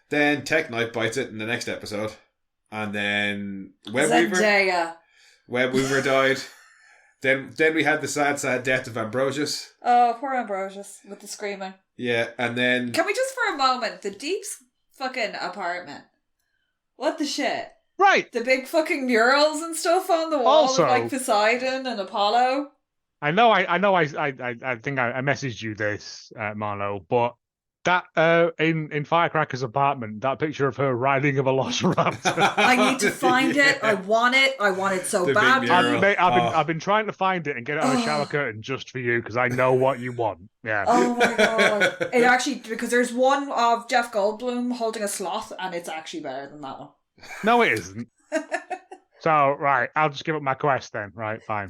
Then Tech Knight bites it in the next episode, and then Webweaver Zendaya. died. Then we had the sad death of Ambrosius. Oh, poor Ambrosius with the screaming. Yeah, and then Can we just for a moment, the Deep's fucking apartment. What the shit? Right. The big fucking murals and stuff on the wall Also- of like Poseidon and Apollo. I know. I think I messaged you this, Marlo, but that in Firecracker's apartment, that picture of her riding a velociraptor. I need to find it. I want it. I want it so The big badly. mural. I've been trying to find it and get it on a shower curtain just for you because I know what you want. Yeah. Oh my god! It actually because there's one of Jeff Goldblum holding a sloth, and it's actually better than that one. No, it isn't. So right, I'll just give up my quest then. Right, fine.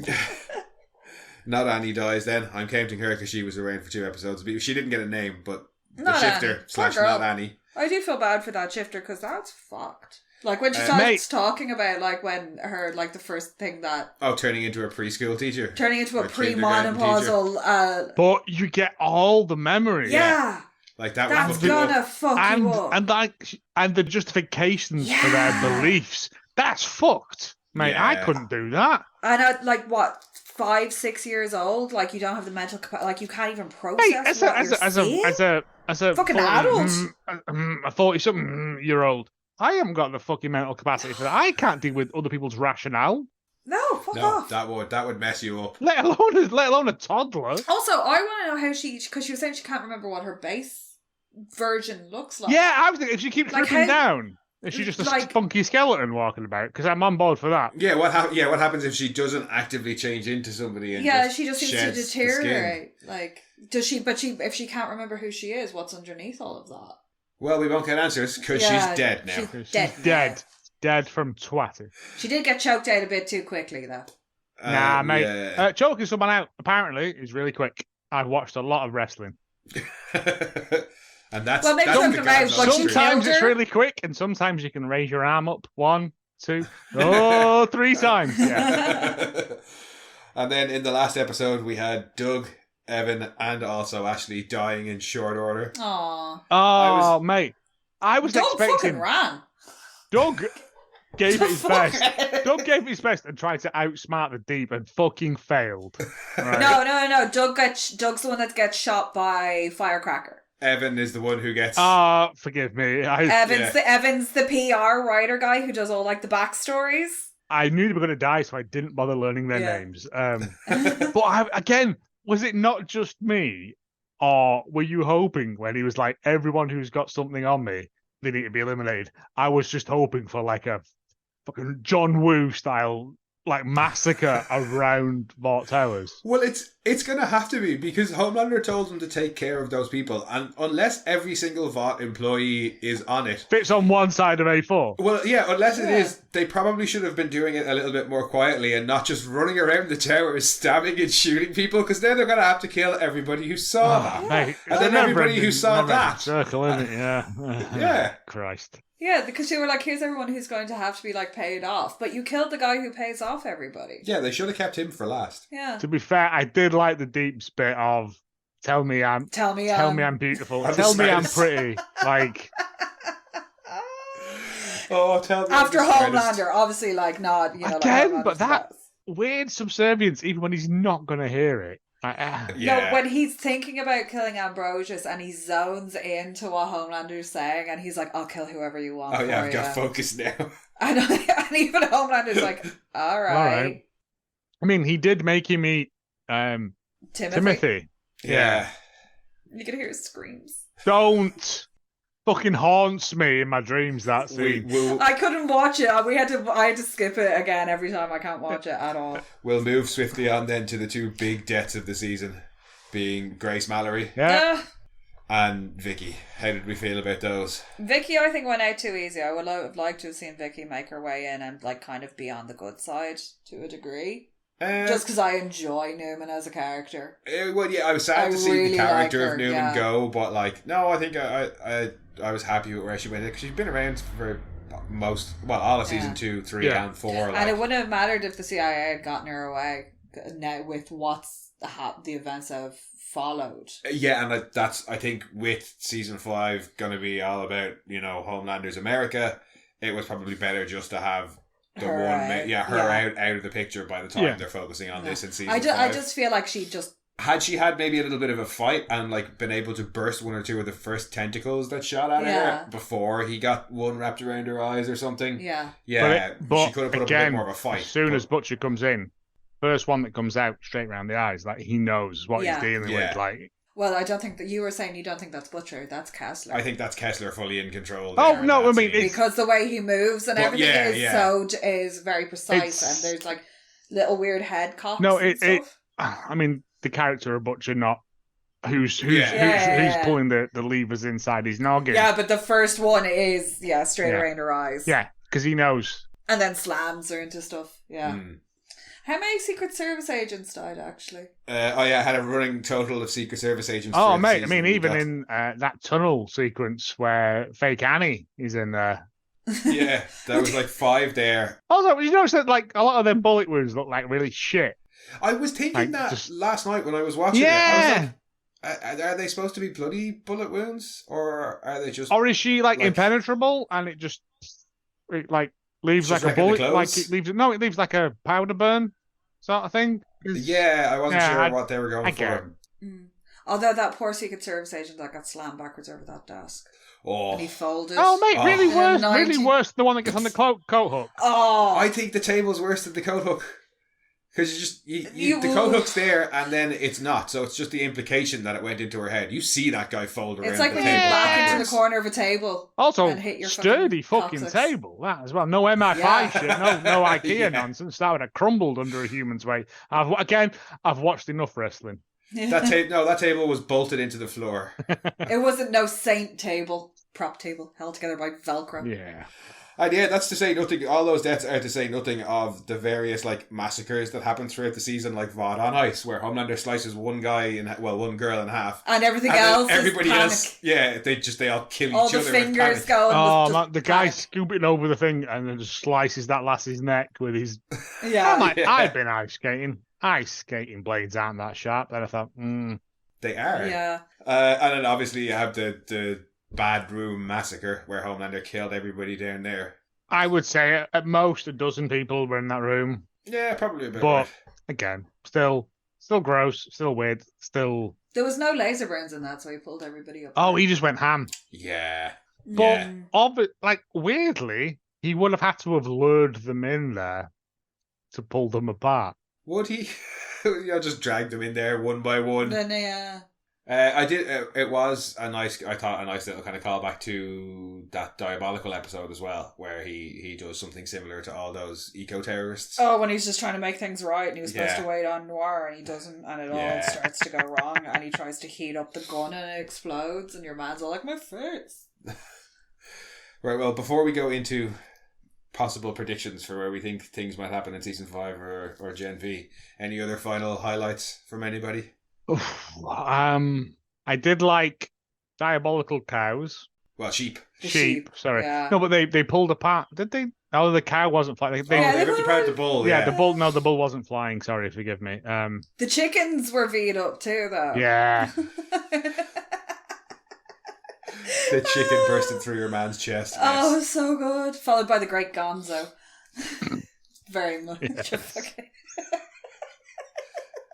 not Annie dies. Then I'm counting her because she was around for 2 episodes. But she didn't get a name, but the Not shifter Annie. / Poor girl. not Annie. I do feel bad for that shifter because that's fucked. Like when she Mate. starts talking about like when her like the first thing that Oh, turning into a preschool teacher. turning into a Or kindergarten premenopausal. But you get all the memory. Yeah, Like that that's was fucking up. gonna fuck you up. And the justifications for their Yeah. beliefs. That's fucked, mate. I Yeah. couldn't do that. And at like what 5-6 years old, like you don't have the mental capacity, like you can't even process Hey, as what you're seeing. a Fucking adult. a 40-something year old, I haven't got the fucking mental capacity for that. I can't deal with other people's rationale. No, fuck off. that would mess you up. Let alone a toddler. Also, I want to know how because she was saying she can't remember what her base version looks like. Yeah, I was thinking if she keeps Like tripping how- down, is she just a funky skeleton walking about? Because I'm on board for that. Yeah, what happens if she doesn't actively change into somebody? And she just seems to sheds the skin? deteriorate. Like, does she? But if she can't remember who she is, what's underneath all of that? Well, we won't get answers because Yeah, she's dead now. she's dead now. Dead from twatting. She did get choked out a bit too quickly, though. Nah, mate. Yeah. Choking someone out, apparently, is really quick. I've watched a lot of wrestling. And that's Well, maybe that's talking the about God's what honest she truth. Sometimes killed it's her? really quick, and sometimes you can raise your arm up 1, 2, 3 times. Yeah. And then in the last episode, we had Doug, Evan, and also Ashley dying in short order. Aww. Oh, mate. I was Doug fucking expecting... ran. Doug gave it his Fuck. best. Doug gave it his best and tried to outsmart the Deep and fucking failed. Right? No. Doug's the one that gets shot by Firecracker. Evan is the one who gets. Forgive me. Evan's the PR writer guy who does all like the backstories. I knew they were going to die, so I didn't bother learning their Yeah. names. But again, was it not just me, or were you hoping when he was like, everyone who's got something on me, they need to be eliminated? I was just hoping for like a fucking John Woo style like massacre around Vault Towers. Well, it's going to have to be because Homelander told them to take care of those people, and unless every single Vought employee is on it, Fits on one side of A4. well, yeah, unless it is, they probably should have been doing it a little bit more quietly and not just running around the towers stabbing and shooting people, because then they're going to have to kill everybody who saw that. Mate, And then everybody who saw that. Circle, isn't it? Yeah. Yeah. Christ. Yeah, because you were like, here's everyone who's going to have to be like paid off, but you killed the guy who pays off everybody. Yeah, they should have kept him for last. Yeah. To be fair, I did like the Deep's bit of tell me I'm beautiful, I'm tell the me I'm smartest. pretty. Like, Oh, tell me. After I'm the smartest. Homelander, obviously, like not Again, like, but Homelander's that- best. weird subservience, even when he's not going to hear it. Like, Yeah. No, when he's thinking about killing Ambrosius and he zones into what Homelander's saying, and he's like, "I'll kill whoever you want." Oh, yeah, for I've got you." focus now. And even Homelander's like, "All right, I mean, he did make him eat Timothy. Yeah. You can hear his screams. Don't fucking haunts me in my dreams, that scene. I couldn't watch it. I had to skip it again every time. I can't watch it at all. We'll move swiftly on then to the two big deaths of the season, being Grace Mallory Yeah. and Vicky. How did we feel about those? Vicky, I think, went out too easy. I would have liked to have seen Vicky make her way in and like kind of be on the good side to a degree. Just because I enjoy Newman as a character. Well, yeah, I was sad to see really the character like her, of Newman yeah. go, but like, no, I think I was happy with where she went because she's been around for all of season 2, 3, Yeah. and 4. Like, And it wouldn't have mattered if the CIA had gotten her away now with what's the events have followed. yeah, and I think with season 5 going to be all about Homelander's America, it was probably better just to have the Her out. out of the picture by the time Yeah. they're focusing on this in season I 5. just feel like she just Had she had maybe a little bit of a fight and like been able to burst one or two of the first tentacles that shot at Yeah. her before he got one wrapped around her eyes or something, yeah. But she could have put again, up a bit more of a fight. as soon but- as Butcher comes in, first one that comes out straight around the eyes, like he knows what Yeah. he's dealing Yeah. with. Like, Well, I don't think that you were saying you don't think that's Butcher. That's Kessler. I think that's Kessler fully in control. Oh, there in no, that I mean, scene. because the way he moves and But everything yeah, is very precise, and there's like little weird head cops. No, and stuff. I mean, the character of Butcher, not who's Yeah. pulling the levers inside his noggin. Yeah, but the first one is straight Yeah. around her eyes. Yeah, because he knows. And then slams her into stuff. Yeah. Mm. How many Secret Service agents died, actually? I had a running total of Secret Service agents. Oh, through the mate, I season. mean, We even got- in that tunnel sequence where fake Annie is in there. yeah, there was like 5 there. Also, you notice that like a lot of them bullet wounds look like really shit. I was thinking Like, that just- last night when I was watching it. I Yeah. was like, are they supposed to be bloody bullet wounds, or are they just? Or is she like Like- impenetrable and it just leaves Just like a wrecking the bullet, like clothes? it leaves like a powder burn sort of thing. 'Cause- Yeah, I wasn't Yeah, sure what they were going I for. get it. Mm. Although that poor Secret Service agent that got slammed backwards over that desk. And he folded. Oh, mate, really worse. Really worse than the one that gets on the coat hook. Oh. I think the table's worse than the coat hook. Because the coat hook's there and then it's not. So it's just the implication that it went into her head. You see that guy fold around. It's like the when table you back backwards. into the corner of a table. Also, and hit your sturdy fucking table, that as well. No MI5 shit, no IKEA nonsense. That would have crumbled under a human's weight. I've watched enough wrestling. That table was bolted into the floor. It wasn't no saint table, prop table, held together by Velcro. Yeah. And yeah, that's to say nothing. All those deaths are to say nothing of the various like massacres that happen throughout the season, like VOD on Ice, where Homelander slices one girl in half, and everybody else, yeah, they all kill all each other. All the fingers going. Oh, the guy scooping over the thing and then just slices that lass's neck with his. Yeah, I've been ice skating. Ice skating blades aren't that sharp. Then I thought, they are. Yeah. And then obviously you have the Bad Room Massacre, where Homelander killed everybody down there. I would say at most a dozen people were in that room. Yeah, probably a bit. But again, still gross, still weird, still. There was no laser burns in that, so he pulled everybody up. Oh, he just went ham. Yeah. But weirdly, he would have had to have lured them in there to pull them apart. Would he? Just dragged them in there one by one. Then yeah. I did. It was a nice little kind of callback to that Diabolical episode as well, where he does something similar to all those eco-terrorists. Oh, when he's just trying to make things right, and he was supposed to wait on Noir, and he doesn't, and it all starts to go wrong, and he tries to heat up the gun, and it explodes, and your man's all like, my face. Right. Well, before we go into possible predictions for where we think things might happen in season 5 or Gen V, any other final highlights from anybody? I did like Diabolical Cows. Well, sheep. Sheep, sorry. Yeah. No, but they pulled apart. Did they? Oh, the cow wasn't flying. They ripped apart the bull. Yeah, the bull. No, the bull wasn't flying. Sorry, forgive me. The chickens were V'd up too, though. Yeah. The chicken bursted through your man's chest. Oh, so good. Followed by the great Gonzo. Very much. Yes. Okay.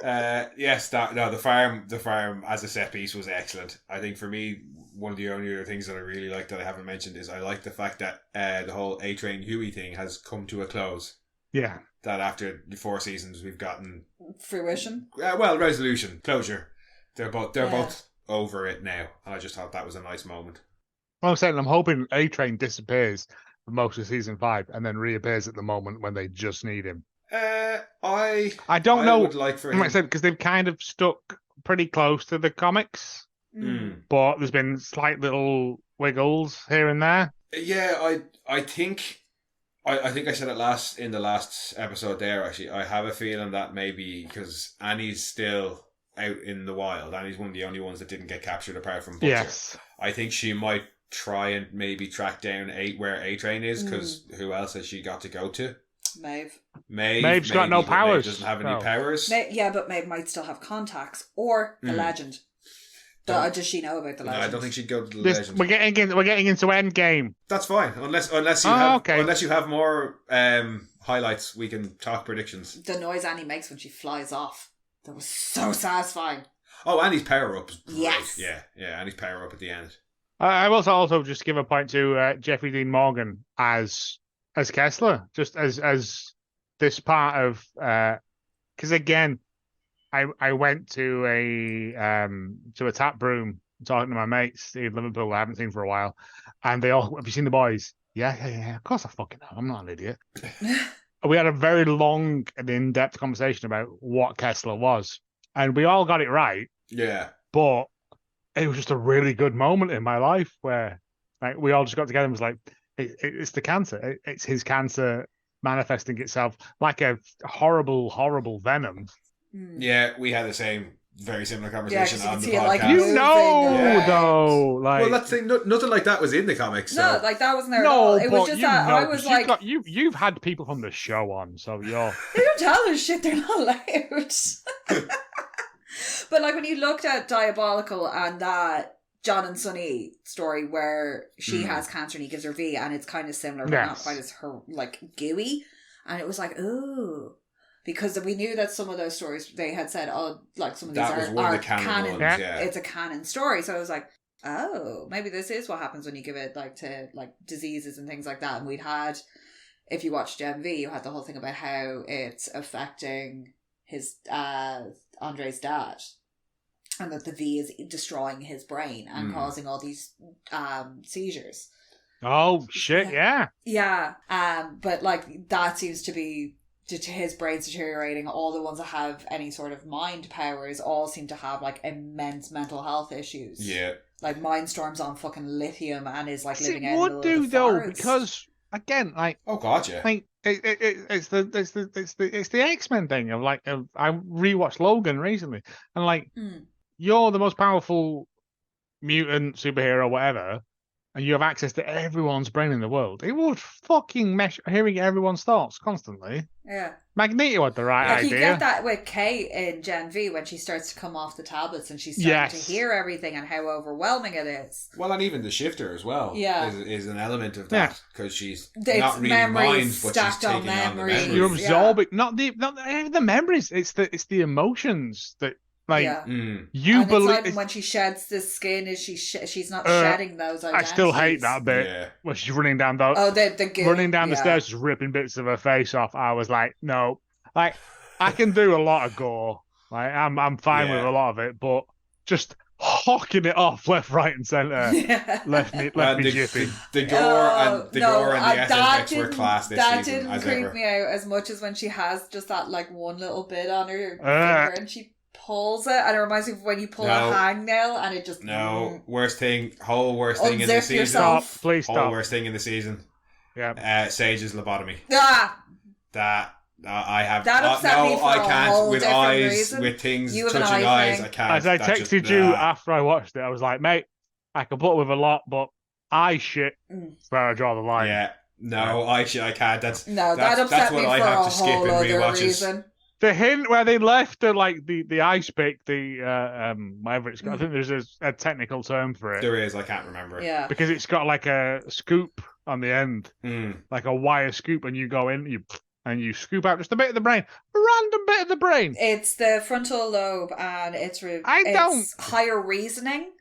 The farm as a set piece was excellent. I think for me, one of the only other things that I really like that I haven't mentioned is I like the fact that the whole A-Train Huey thing has come to a close. Yeah. That after the 4 seasons we've gotten fruition. Resolution, closure. They're both over it now, and I just thought that was a nice moment. Well, I'm hoping A-Train disappears for most of season 5 and then reappears at the moment when they just need him. I don't know. Would like for him. Like I said, because they've kind of stuck pretty close to the comics, but there's been slight little wiggles here and there. Yeah, I think I said it in the last episode there. Actually, I have a feeling that maybe because Annie's still out in the wild, Annie's one of the only ones that didn't get captured apart from Butcher. Yes, I think she might try and maybe track down where A-Train is, because who else has she got to go to? Maeve's got no powers. Maeve doesn't have any powers. But Maeve might still have contacts or the legend. Does she know about the legend? No, I don't think she'd go to the legend. We're getting into Endgame. That's fine, unless you have more highlights, we can talk predictions. The noise Annie makes when she flies off, that was so satisfying. Oh, Annie's power up is great. Yes. Yeah, Annie's power up at the end. I will also just give a point to Jeffrey Dean Morgan as Kessler, just as this part of because again, I went to a tap room talking to my mates in Liverpool I haven't seen for a while, and they all, have you seen The Boys? Yeah, of course I fucking have. I'm not an idiot. We had a very long and in-depth conversation about what Kessler was, and we all got it right. Yeah, but it was just a really good moment in my life where like we all just got together and was like, it's the cancer. It's his cancer manifesting itself like a horrible, horrible venom. Yeah, we had the same, very similar conversation on the podcast. Like though, like, well, let's say nothing like that was in the comics. So. No, like that wasn't there at all. It was just that I was like, you've had people from the show on, so you're. They don't tell us shit. They're not allowed. But like when you looked at Diabolical and that John and Sunny story where she has cancer and he gives her V, and it's kind of similar, but not quite as her like gooey, and it was like, ooh. Because we knew that some of those stories, they had said, oh, like some of these That was one are of the canon ones, yeah. It's a canon story. So I was like, oh, maybe this is what happens when you give it like to like diseases and things like that. And we'd had, if you watched Gen V, you had the whole thing about how it's affecting his Andre's dad, and that the V is destroying his brain and causing all these seizures. Oh shit! Yeah. But like that seems to be due to his brain's deteriorating. All the ones that have any sort of mind powers all seem to have like immense mental health issues. Yeah. Like Mindstorm's on fucking lithium and is like living out It in would the do middle of the though, forest. because again, like, Oh god, yeah. like it's the X-Men thing of like I rewatched Logan recently, and like you're the most powerful mutant superhero, whatever, and you have access to everyone's brain in the world. It would fucking mesh hearing everyone's thoughts constantly. Yeah. Magneto had the right like idea. You get that with Kate in Gen V when she starts to come off the tablets and she's starting to hear everything and how overwhelming it is. Well, and even the shifter as well is an element of that, because she's It's not really minds, but she's taking on the memories. You're absorbing not the memories. It's the emotions that like you and believe. It's not when she sheds the skin, she's not shedding those identities. I still hate that bit when she's running down the stairs, just ripping bits of her face off. I was like, no, like I can do a lot of gore. Like I'm fine with a lot of it, but just hocking it off left, right, and centre left me jiffy. The gore and the SFX were class this season. That didn't creep me out as much as when she has just that like one little bit on her finger and she pulls it, and it reminds me of when you pull a hangnail and it just worst thing in the season. Yourself. Please stop. Worst thing in the season. Yeah. Sage's lobotomy. That I have that upset me for I a can't whole with different eyes reason. with things You have touching an eye eyes. thing. I can't. As I texted you after I watched it, I was like, mate, I can put up with a lot, but eye shit is where I draw the line. Yeah. No, eye shit I can't. That upset me what I for have a to skip whole in other rewatches. reason. The hint where they left the ice pick, whatever it's got. I think there's a technical term for it. There is, I can't remember. Yeah. Because it's got like a scoop on the end, like a wire scoop, and you go in, you scoop out just a bit of the brain, a random bit of the brain. It's the frontal lobe, and it's higher reasoning.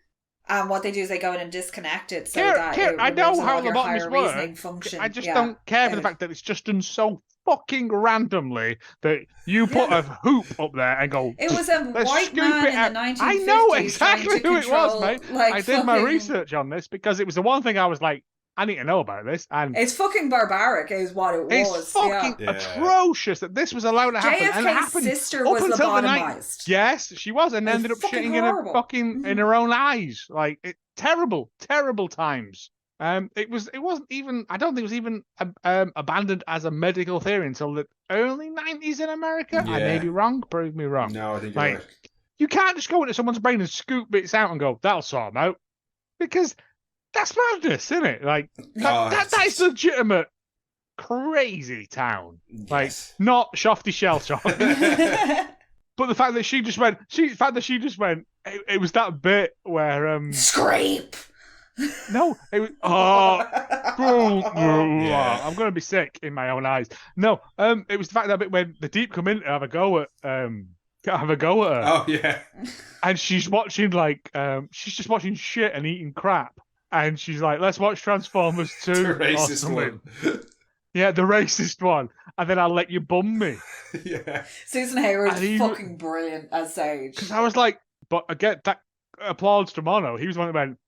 And what they do is they go in and disconnect it so that I know how the higher work. reasoning function. I just don't care for the fact that it's just done so fucking randomly that you put a hoop up there and go. It was a white man in the 1950s. I know exactly who it was, mate. Like, I did my research on this because it was the one thing I was like, I need to know about this. And it's fucking barbaric, is what it was. It's fucking atrocious that this was allowed to happen. And it happened sister was lobotomized. Yes, she was, and ended up shitting in her own eyes. Like terrible times. It wasn't even. I don't think it was even abandoned as a medical theory until the early 90s in America. Yeah. I may be wrong. Prove me wrong. No, I think you're right. You can't just go into someone's brain and scoop bits out and go, that'll sort them out, because that's madness, isn't it? Like that is legitimate crazy town. Yes. Like not Shofty Shell Shock. But the fact that she just went, it was that bit where scrape. No, it was I'm gonna be sick in my own eyes. No, it was the fact that bit when the Deep come in to have a go at her. Oh yeah. And she's watching she's just watching shit and eating crap. And she's like, let's watch Transformers 2. The racist one. Yeah, the racist one. And then I'll let you bum me. Yeah. Susan Hayward's fucking brilliant as Sage. Because I was like, but again, that applauds to Mono. He was the one that went,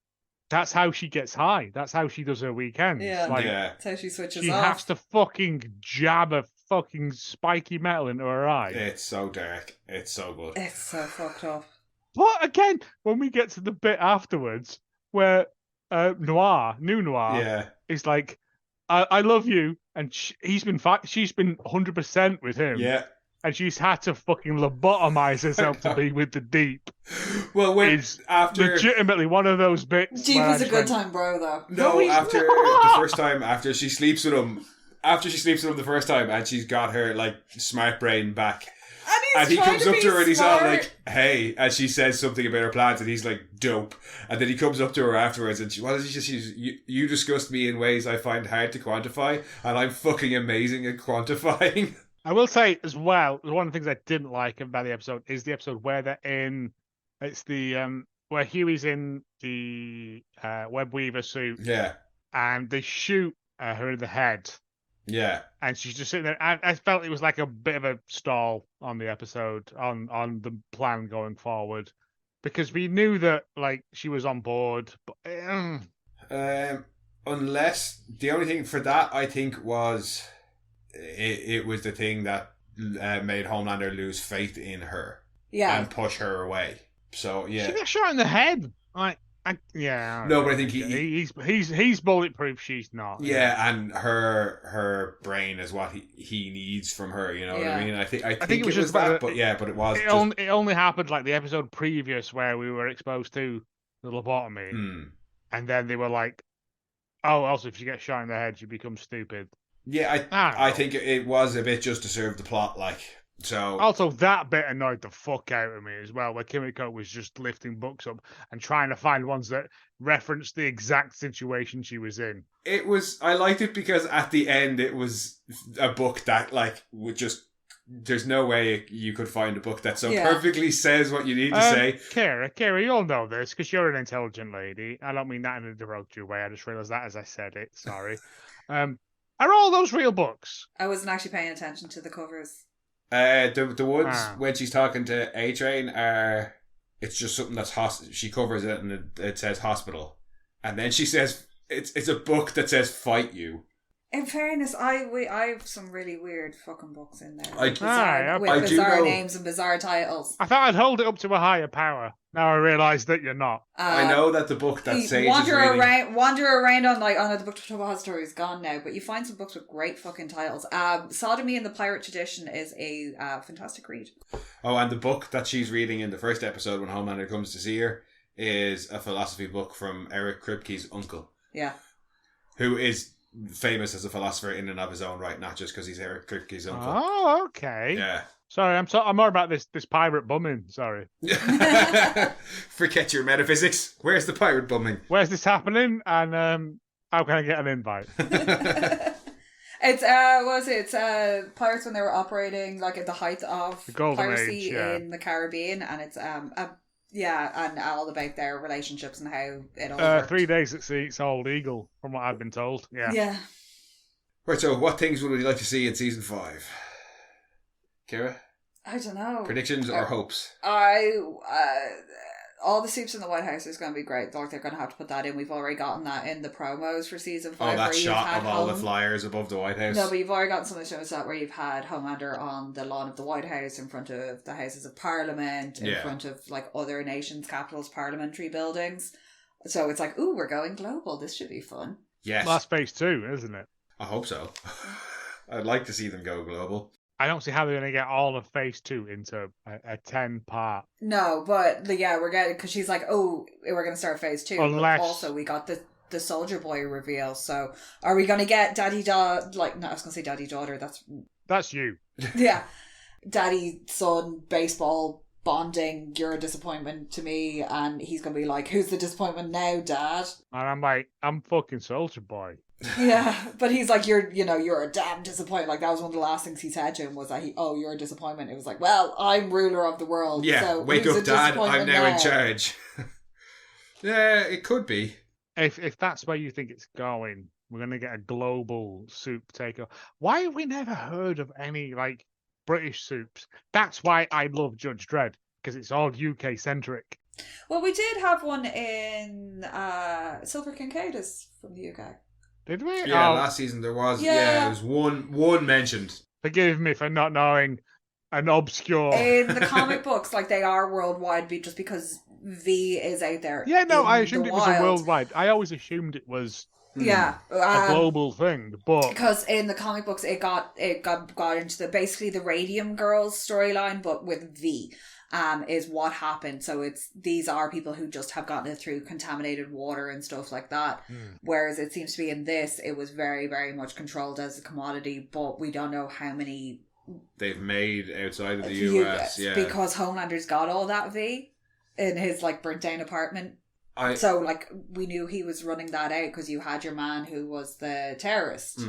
that's how she gets high. That's how she does her weekends. Yeah. That's how she switches off. She has to fucking jab a fucking spiky metal into her eye. It's so dark. It's so good. It's so fucked up. But again, when we get to the bit afterwards where Noir is like, I love you, and she's been 100% with him. Yeah. And she's had to fucking lobotomize herself to be with the Deep. Well, after legitimately one of those bits. Deep was a good time, bro. Though. No, after the first time, after she sleeps with him the first time, and she's got her like smart brain back. And he comes up to her and he's all like, hey, and she says something about her plans and he's like, dope. And then he comes up to her afterwards and you disgust me in ways I find hard to quantify, and I'm fucking amazing at quantifying. I will say as well, one of the things I didn't like about the episode is the episode where they're in. It's the where Huey's in the web weaver suit, Yeah. and they shoot her in the head, Yeah. and she's just sitting there. I felt it was like a bit of a stall on the episode, on the plan going forward, because we knew that like she was on board, but Unless the only thing for that I think was it was the thing that made Homelander lose faith in her and push her away. So yeah, she got shot in the head. Yeah. No, but I think he's bulletproof. She's not. Yeah, and her brain is what he needs from her. You know what I mean? I think it was just that, but it was. It only happened like the episode previous where we were exposed to the lobotomy, and then they were like, "Oh, also if she gets shot in the head, she becomes stupid." Yeah, I think it was a bit just to serve the plot, like. So also that bit annoyed the fuck out of me as well, where Kimiko was just lifting books up and trying to find ones that referenced the exact situation she was in. I liked it because at the end it was a book that like would just. There's no way you could find a book that so perfectly says what you need to say. Kira, you'll know this because you're an intelligent lady. I don't mean that in a derogatory way. I just realised that as I said it. Sorry. Are all those real books? I wasn't actually paying attention to the covers. The ones when she's talking to A-Train are it's just something that's she covers it and it says hospital, and then she says it's a book that says fight you. In fairness, I have some really weird fucking books in there with bizarre names and bizarre titles. I thought I'd hold it up to a higher power. Now I realise that you're not. I know that the book that Sage wander around on the book depository is gone now, but you find some books with great fucking titles. Sodomy in the Pirate Tradition is a fantastic read. Oh, and the book that she's reading in the first episode when Homelander comes to see her is a philosophy book from Eric Kripke's uncle. Yeah. Who is famous as a philosopher in and of his own right, not just because he's Eric Kripke's uncle. Oh, okay. Yeah. Sorry, I'm more about this pirate bumming. Sorry. Forget your metaphysics. Where's the pirate bumming? Where's this happening? And how can I get an invite? It's It's pirates when they were operating like at the height of the Golden piracy Age, in the Caribbean, and it's and all about their relationships and how it all worked. 3 days at sea, it's all legal, from what I've been told. Yeah. Yeah. Right, so what things would we like to see in season 5? Kira? I don't know. Predictions or hopes? All the soups in the White House is going to be great. Like, they're going to have to put that in. We've already gotten that in the promos for season 5. Oh, that shot of all the flyers above the White House? No, but you've already gotten some of the shows that where you've had Homelander on the lawn of the White House in front of the Houses of Parliament, in front of like other nations' capitals, parliamentary buildings. So it's like, ooh, we're going global. This should be fun. Yes. Last phase 2, isn't it? I hope so. I'd like to see them go global. I don't see how they're going to get all of phase 2 into a 10-part. No, but we're getting, because she's like, oh, we're going to start phase 2. Unless... But also, we got the Soldier Boy reveal. So, are we going to get Daddy I was going to say Daddy Daughter. That's you. Yeah. Daddy, son, baseball, bonding, you're a disappointment to me. And he's going to be like, who's the disappointment now, Dad? And I'm like, I'm fucking Soldier Boy. Yeah, but he's like, you're a damn disappointment. Like, that was one of the last things he said to him was that you're a disappointment. It was like, well, I'm ruler of the world. Yeah, so wake up, Dad. I'm now in charge. Yeah, it could be. If that's where you think it's going, we're going to get a global soup takeover. Why have we never heard of any, like, British soups? That's why I love Judge Dredd, because it's all UK centric. Well, we did have one in Silver Kincaid is from the UK. Did we? Yeah, last season there was. Yeah, there was one mentioned. Forgive me for not knowing an obscure. In the comic books, like, they are worldwide just because V is out there. Yeah, no, I assumed it was a worldwide. I always assumed it was a global thing, but because in the comic books it got into basically the Radium Girls storyline, but with V. Is what happened. So these are people who just have gotten it through contaminated water and stuff like that. Whereas it seems to be in this, it was very, very much controlled as a commodity, but we don't know how many they've made outside of the US. Yeah, because Homelander's got all that V in his like burnt down apartment. So like we knew he was running that out because you had your man who was the terrorist.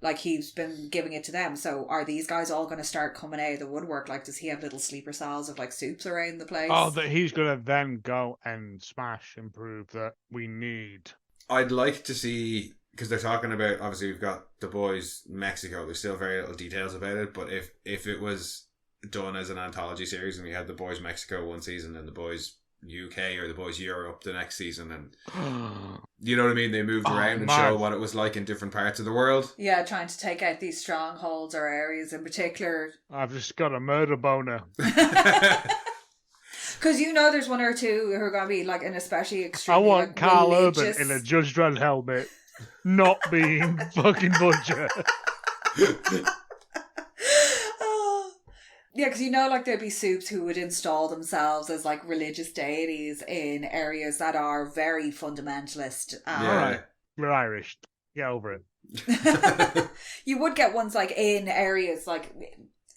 Like, he's been giving it to them. So are these guys all going to start coming out of the woodwork? Like, does he have little sleeper cells of, like, soups around the place? Oh, that he's going to then go and smash and prove that we need. I'd like to see, because they're talking about, obviously we've got The Boys Mexico. There's still very little details about it, but if it was done as an anthology series and we had The Boys Mexico one season and The Boys UK or The Boys Europe the next season, and you know what I mean, they moved around and show what it was like in different parts of the world. Yeah, trying to take out these strongholds or areas in particular. I've just got a murder boner. Because there's one or two who are going to be like an especially extremely. I want like, Carl religious... Urban in a Judge Dredd helmet, not being fucking butcher. Yeah, because like there'd be soups who would install themselves as like religious deities in areas that are very fundamentalist. Alright, we're Irish. Get over it. You would get ones like in areas like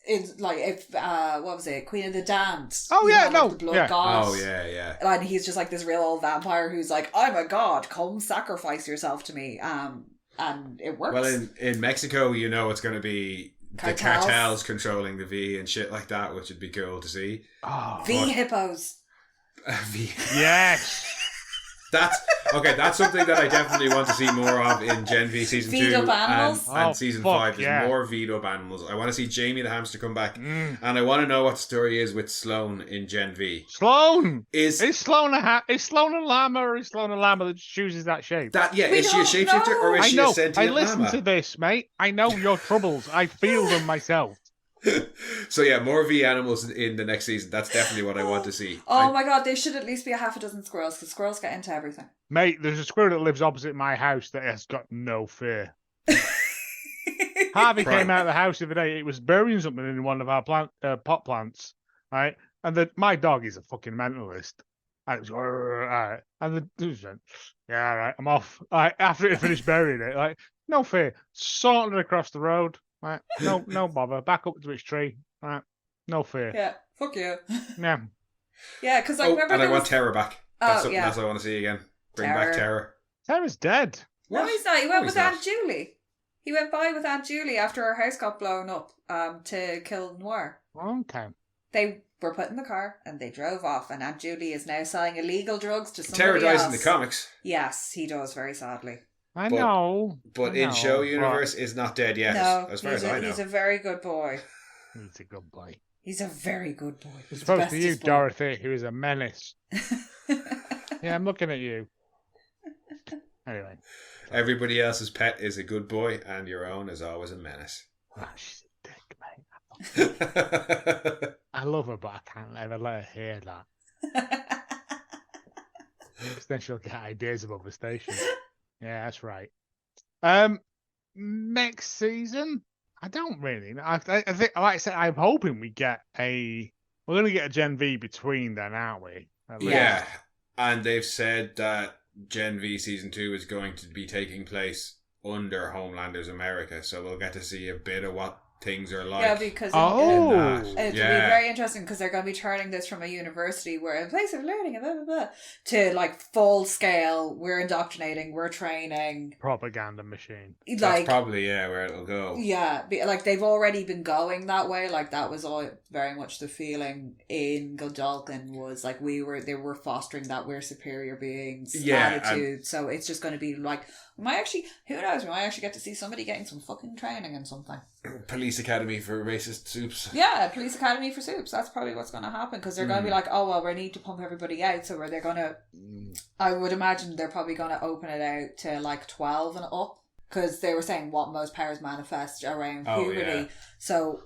in like if what was it, Queen of the Damned? Oh yeah, like, the blood god. Oh yeah. And he's just like this real old vampire who's like, I'm a god, come sacrifice yourself to me. And it works. Well, in Mexico, it's going to be the cartels controlling the V and shit like that, which would be cool to see. Oh, V hippos. V. Yes. That's something that I definitely want to see more of in Gen V season 2 and season 5 is more V-dub animals. I want to see Jamie the hamster come back, and I want to know what the story is with Sloane in Gen V. Sloane is Sloane a llama, or is Sloane a llama that chooses that shape? Is she a shapeshifter or is she a sentient llama? I listen to this, mate. I know your troubles. I feel them myself. So yeah, more V animals in the next season. That's definitely what I want to see. My god, there should at least be a half a dozen squirrels, because squirrels get into everything. Mate, there's a squirrel that lives opposite my house that has got no fear. Harvey came out of the house the other day. It was burying something in one of our pot plants, right? And my dog is a fucking mentalist. And it was alright. And the dude went, yeah, all right, I'm off. After it finished burying it, like, no fear. Sauntered across the road. Right. No bother. Back up to its tree. Right. No fear. Yeah. Fuck you. Yeah. Yeah, because remember. And I want Terror back. That's something else I want to see again. Bring back Terror. Terror's dead. What? No, he's not. He went with Aunt Julie. He went by with Aunt Julie after her house got blown up. To kill Noir. Okay. They were put in the car and they drove off. And Aunt Julie is now selling illegal drugs to somebody Terror dies else. in the comics. Yes, he does, very sadly. I know. But in show universe is not dead yet, as far as I know. He's a very good boy. He's a good boy. He's a very good boy. As opposed to you, Dorothy, who is a menace. Yeah, I'm looking at you. Anyway. Everybody else's pet is a good boy, and your own is always a menace. Oh, she's a dick, mate. I love her, but I can't ever let her hear that. Because then she'll get ideas of other stations. Yeah, that's right. Next season, I don't really know. I think, like I said, I'm hoping we're going to get a Gen V between then, aren't we? Yeah, and they've said that Gen V season 2 is going to be taking place under Homelander's America, so we'll get to see a bit of what things are like. Yeah, because it'll be very interesting, because they're going to be turning this from a university where a place of learning blah, blah, blah, to like full scale, we're indoctrinating, we're training. Propaganda machine. That's probably where it'll go. Yeah, like they've already been going that way. Like that was all very much the feeling in Godalkin, was like they were fostering that we're superior beings attitude. So it's just going to be like, who knows, we might actually get to see somebody getting some fucking training in something. Police Academy for racist soups. Yeah, Police Academy for soups. That's probably what's going to happen, because they're going to be like, oh, well, we need to pump everybody out. So they're going to, I would imagine they're probably going to open it out to like 12 and up, because they were saying what most powers manifest around puberty. Yeah. So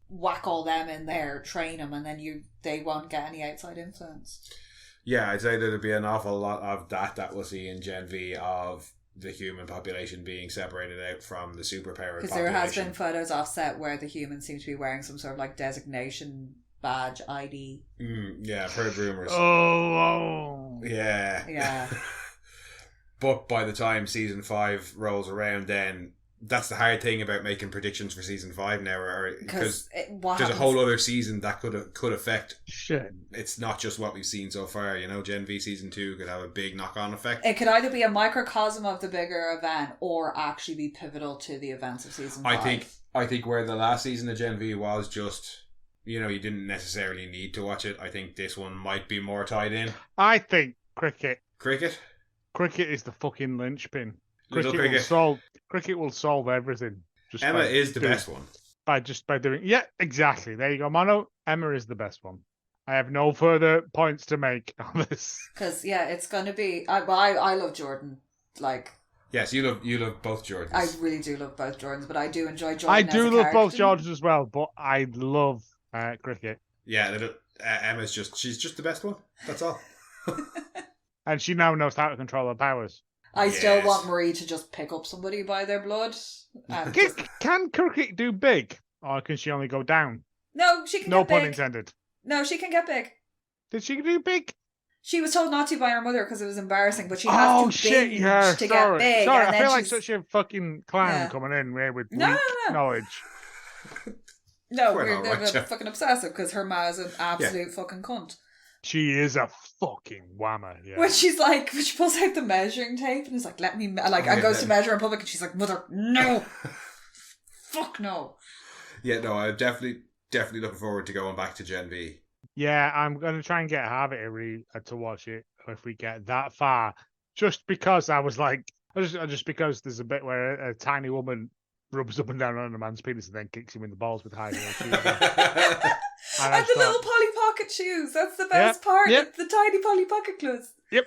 whack all them in there, train them, and then they won't get any outside influence. Yeah, I'd say there'll be an awful lot of that we'll see in Gen V, of the human population being separated out from the superpowered population. Because there has been photos offset where the humans seem to be wearing some sort of like designation badge ID. Yeah, I've heard rumours. Oh. Yeah. Yeah. But by the time season 5 rolls around, then that's the hard thing about making predictions for season 5 now, because there's a whole other season that could affect. Shit. It's not just what we've seen so far. Gen V season 2 could have a big knock-on effect. It could either be a microcosm of the bigger event or actually be pivotal to the events of season 5. I think where the last season of Gen V was just, you didn't necessarily need to watch it. I think this one might be more tied in. I think cricket. Cricket Cricket is the fucking linchpin. Cricket will solve everything. Emma is the best one. By doing... Yeah, exactly. There you go, Mono. Emma is the best one. I have no further points to make on this. Because, it's going to be... I love Jordan. Yes, you love both Jordans. I really do love both Jordans, but I do enjoy Jordan I as do a love both character. Jordans as well, but I love cricket. Yeah, Emma's she's just the best one. That's all. And she now knows how to control her powers. I still want Marie to just pick up somebody by their blood. Can cricket do big, or can she only go down? No, she can No get big. pun intended. No, she can get big. Did she do big? She was told not to by her mother because it was embarrassing, but she has to binge to get big. Sorry, and I then feel like such a fucking clown coming in here with weak knowledge. No, we're fucking obsessive because her ma is an absolute fucking cunt. She is a fucking whammer, yeah. When she pulls out the measuring tape and is like, let me, and goes to measure in public and she's like, mother, no. Fuck no. Yeah, no, I'm definitely looking forward to going back to Gen V. Yeah, I'm going to try and have it to watch it if we get that far. Just because I was like, just because there's a bit where a tiny woman rubs up and down on a man's penis and then kicks him in the balls with high heels. And the little Polly Pocket shoes. That's the best part. It's the tiny Polly Pocket clothes. Yep.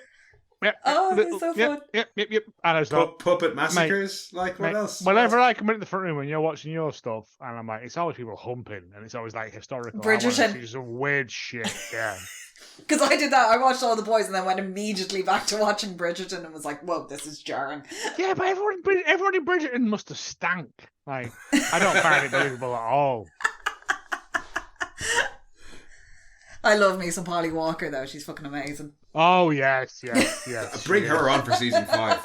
Oh, they're so fun. Yep. And I was like, Puppet massacres? What else? Whenever I come into the front room and you're watching your stuff, and I'm like, it's always people humping, and it's always like historical. Bridgerton. Some weird shit, yeah. Because I did that. I watched All the Boys and then went immediately back to watching Bridgerton and was like, whoa, this is jarring. Yeah, but everyone in Bridgerton must have stank. I don't find it believable at all. I love me some Polly Walker, though. She's fucking amazing. Oh, yes. Bring her on for season 5.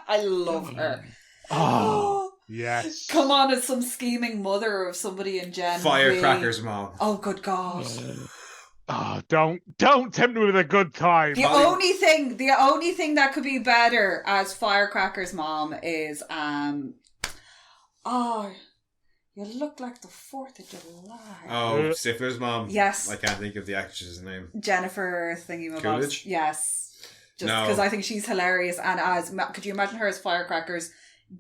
I love her. Oh, yes. Come on, as some scheming mother of somebody in Gen Firecracker's mom. Oh, good God. Oh, don't tempt me with a good time. The only thing that could be better as Firecracker's mom is, you look like the 4th of July. Oh, Stifler's mom. Yes. I can't think of the actress's name. Jennifer thingy Coolidge? Yes. Just because I think she's hilarious. And could you imagine her as Firecracker's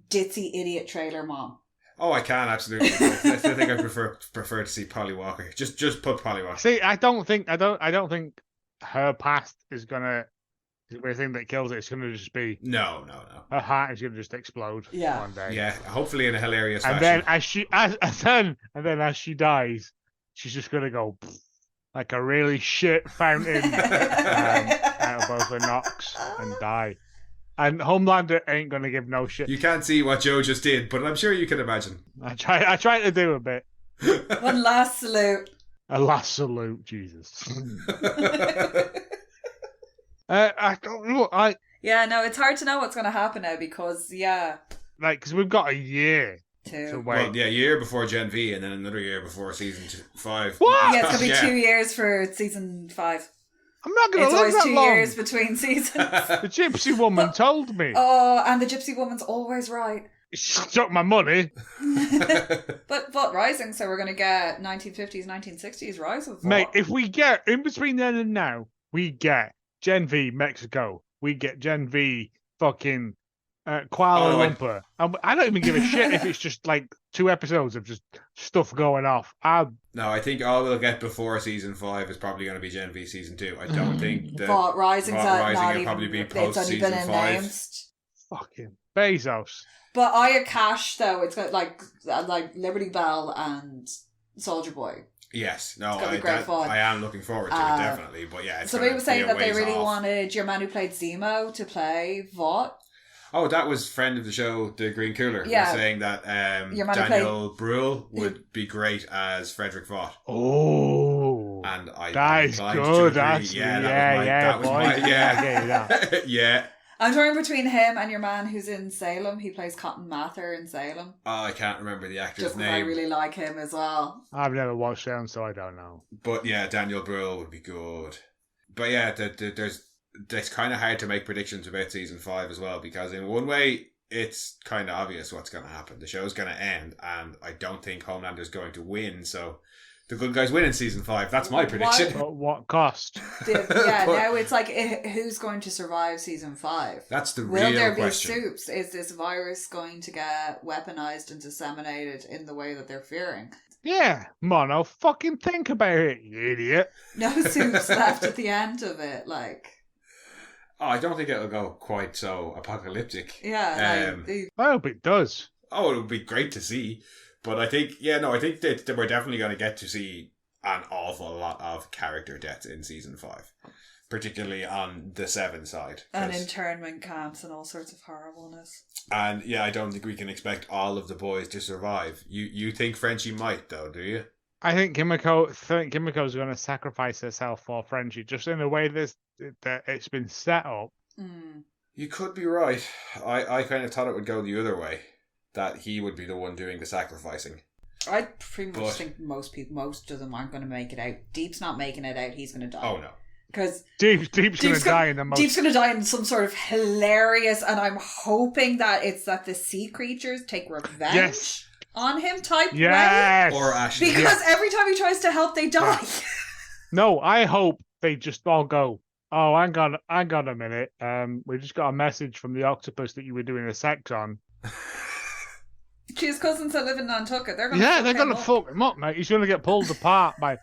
ditzy idiot trailer mom? Oh, I can, absolutely. I think I prefer to see Polly Walker. Just put Polly Walker. See, I don't think her past is gonna be the thing that kills it. It's gonna just be no. Her heart is gonna just explode one day. Yeah, hopefully in a hilarious and fashion. Then as she dies, she's just gonna go like a really shit fountain out of both her knocks and die. And Homelander ain't gonna give no shit. You can't see what Joe just did, but I'm sure you can imagine. I try to do a bit. One last salute. A last salute, Jesus. I don't know. It's hard to know what's going to happen now because because we've got a year to wait. Well, a year before Gen V, and then another year before season 5. What? Yeah, it's going to be 2 years for season 5. I'm not going to live that long. It's always 2 years between seasons. The gypsy woman told me. Oh, and the gypsy woman's always right. She took my money. But Rising, so we're going to get 1950s, 1960s Rise of Mate, if we get, in between then and now, we get Gen V Mexico, we get Gen V fucking Kuala Lumpur. I don't even give a shit if it's just like 2 episodes of just stuff going off. No, I think all we'll get before season 5 is probably going to be Gen V season 2. I don't think that Vought Rising will probably be post season 5. Announced. Fucking Bezos. But Aya Cash, though, it's got like Liberty Bell and Soldier Boy. Yes, no, I am looking forward to it, definitely. But yeah, somebody was saying that they really wanted your man who played Zemo to play Vought. Oh, that was friend of the show, the Green Cooler. Yeah, was saying that Daniel Bruhl would be great as Frederick Vought. Oh, and I that is good. Actually. Yeah. I'm torn between him and your man who's in Salem. He plays Cotton Mather in Salem. Oh, I can't remember the actor's Just 'cause name. I really like him as well. I've never watched them, so I don't know. But yeah, Daniel Bruhl would be good. But yeah, it's kind of hard to make predictions about season 5 as well, because in one way, it's kind of obvious what's going to happen. The show's going to end, and I don't think Homelander's going to win, so the good guys win in season 5. That's my prediction. At what cost? Now it's like, who's going to survive season 5? That's the Will real there question. be soups? Is this virus going to get weaponized and disseminated in the way that they're fearing? Yeah, Mono, fucking think about it, you idiot. No soups left at the end of it, like... Oh, I don't think it'll go quite so apocalyptic. Yeah, I hope it does. Oh, it would be great to see. But I think that we're definitely going to get to see an awful lot of character deaths in season 5. Particularly on the 7 side. and internment camps and all sorts of horribleness. And yeah, I don't think we can expect all of the boys to survive. You think Frenchie might, though, do you? I think Kimiko's going to sacrifice herself for Frenchie, just in the way that it's been set up. Mm. You could be right. I kind of thought it would go the other way. That he would be the one doing the sacrificing. I pretty much think most of them aren't going to make it out. Deep's not making it out. He's going to die. Oh, no. Because Deep's going to die in the most... Deep's going to die in some sort of hilarious, and I'm hoping that it's that the sea creatures take revenge on him type way. Or Ashley. Because every time he tries to help, they die. No, I hope they just all go, oh, hang on a minute. We just got a message from the octopus that you were doing a sex on. His cousins that live in Nantucket, they're going to fuck him up, mate. He's going to get pulled apart by...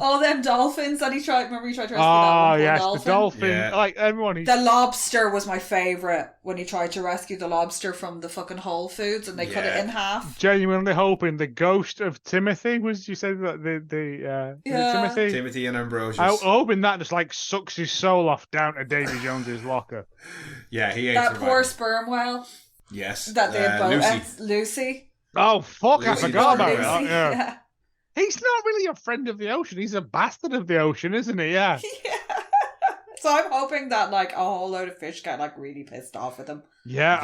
all them dolphins that he tried to rescue that one dolphin. The dolphin. Yeah. Like, everyone... The lobster was my favourite when he tried to rescue the lobster from the fucking Whole Foods and they cut it in half. Genuinely hoping the ghost of Timothy, you said that Timothy? Timothy and Ambrosius. I'm hoping that just like sucks his soul off down to Davy Jones's locker. Yeah, he ain't that surviving. poor sperm whale. Yes. That they both Lucy. Oh fuck! Lucy I forgot about Lucy, that. Yeah. yeah. He's not really a friend of the ocean. He's a bastard of the ocean, isn't he? Yeah. Yeah. So I'm hoping that like a whole load of fish get like really pissed off with him. Yeah.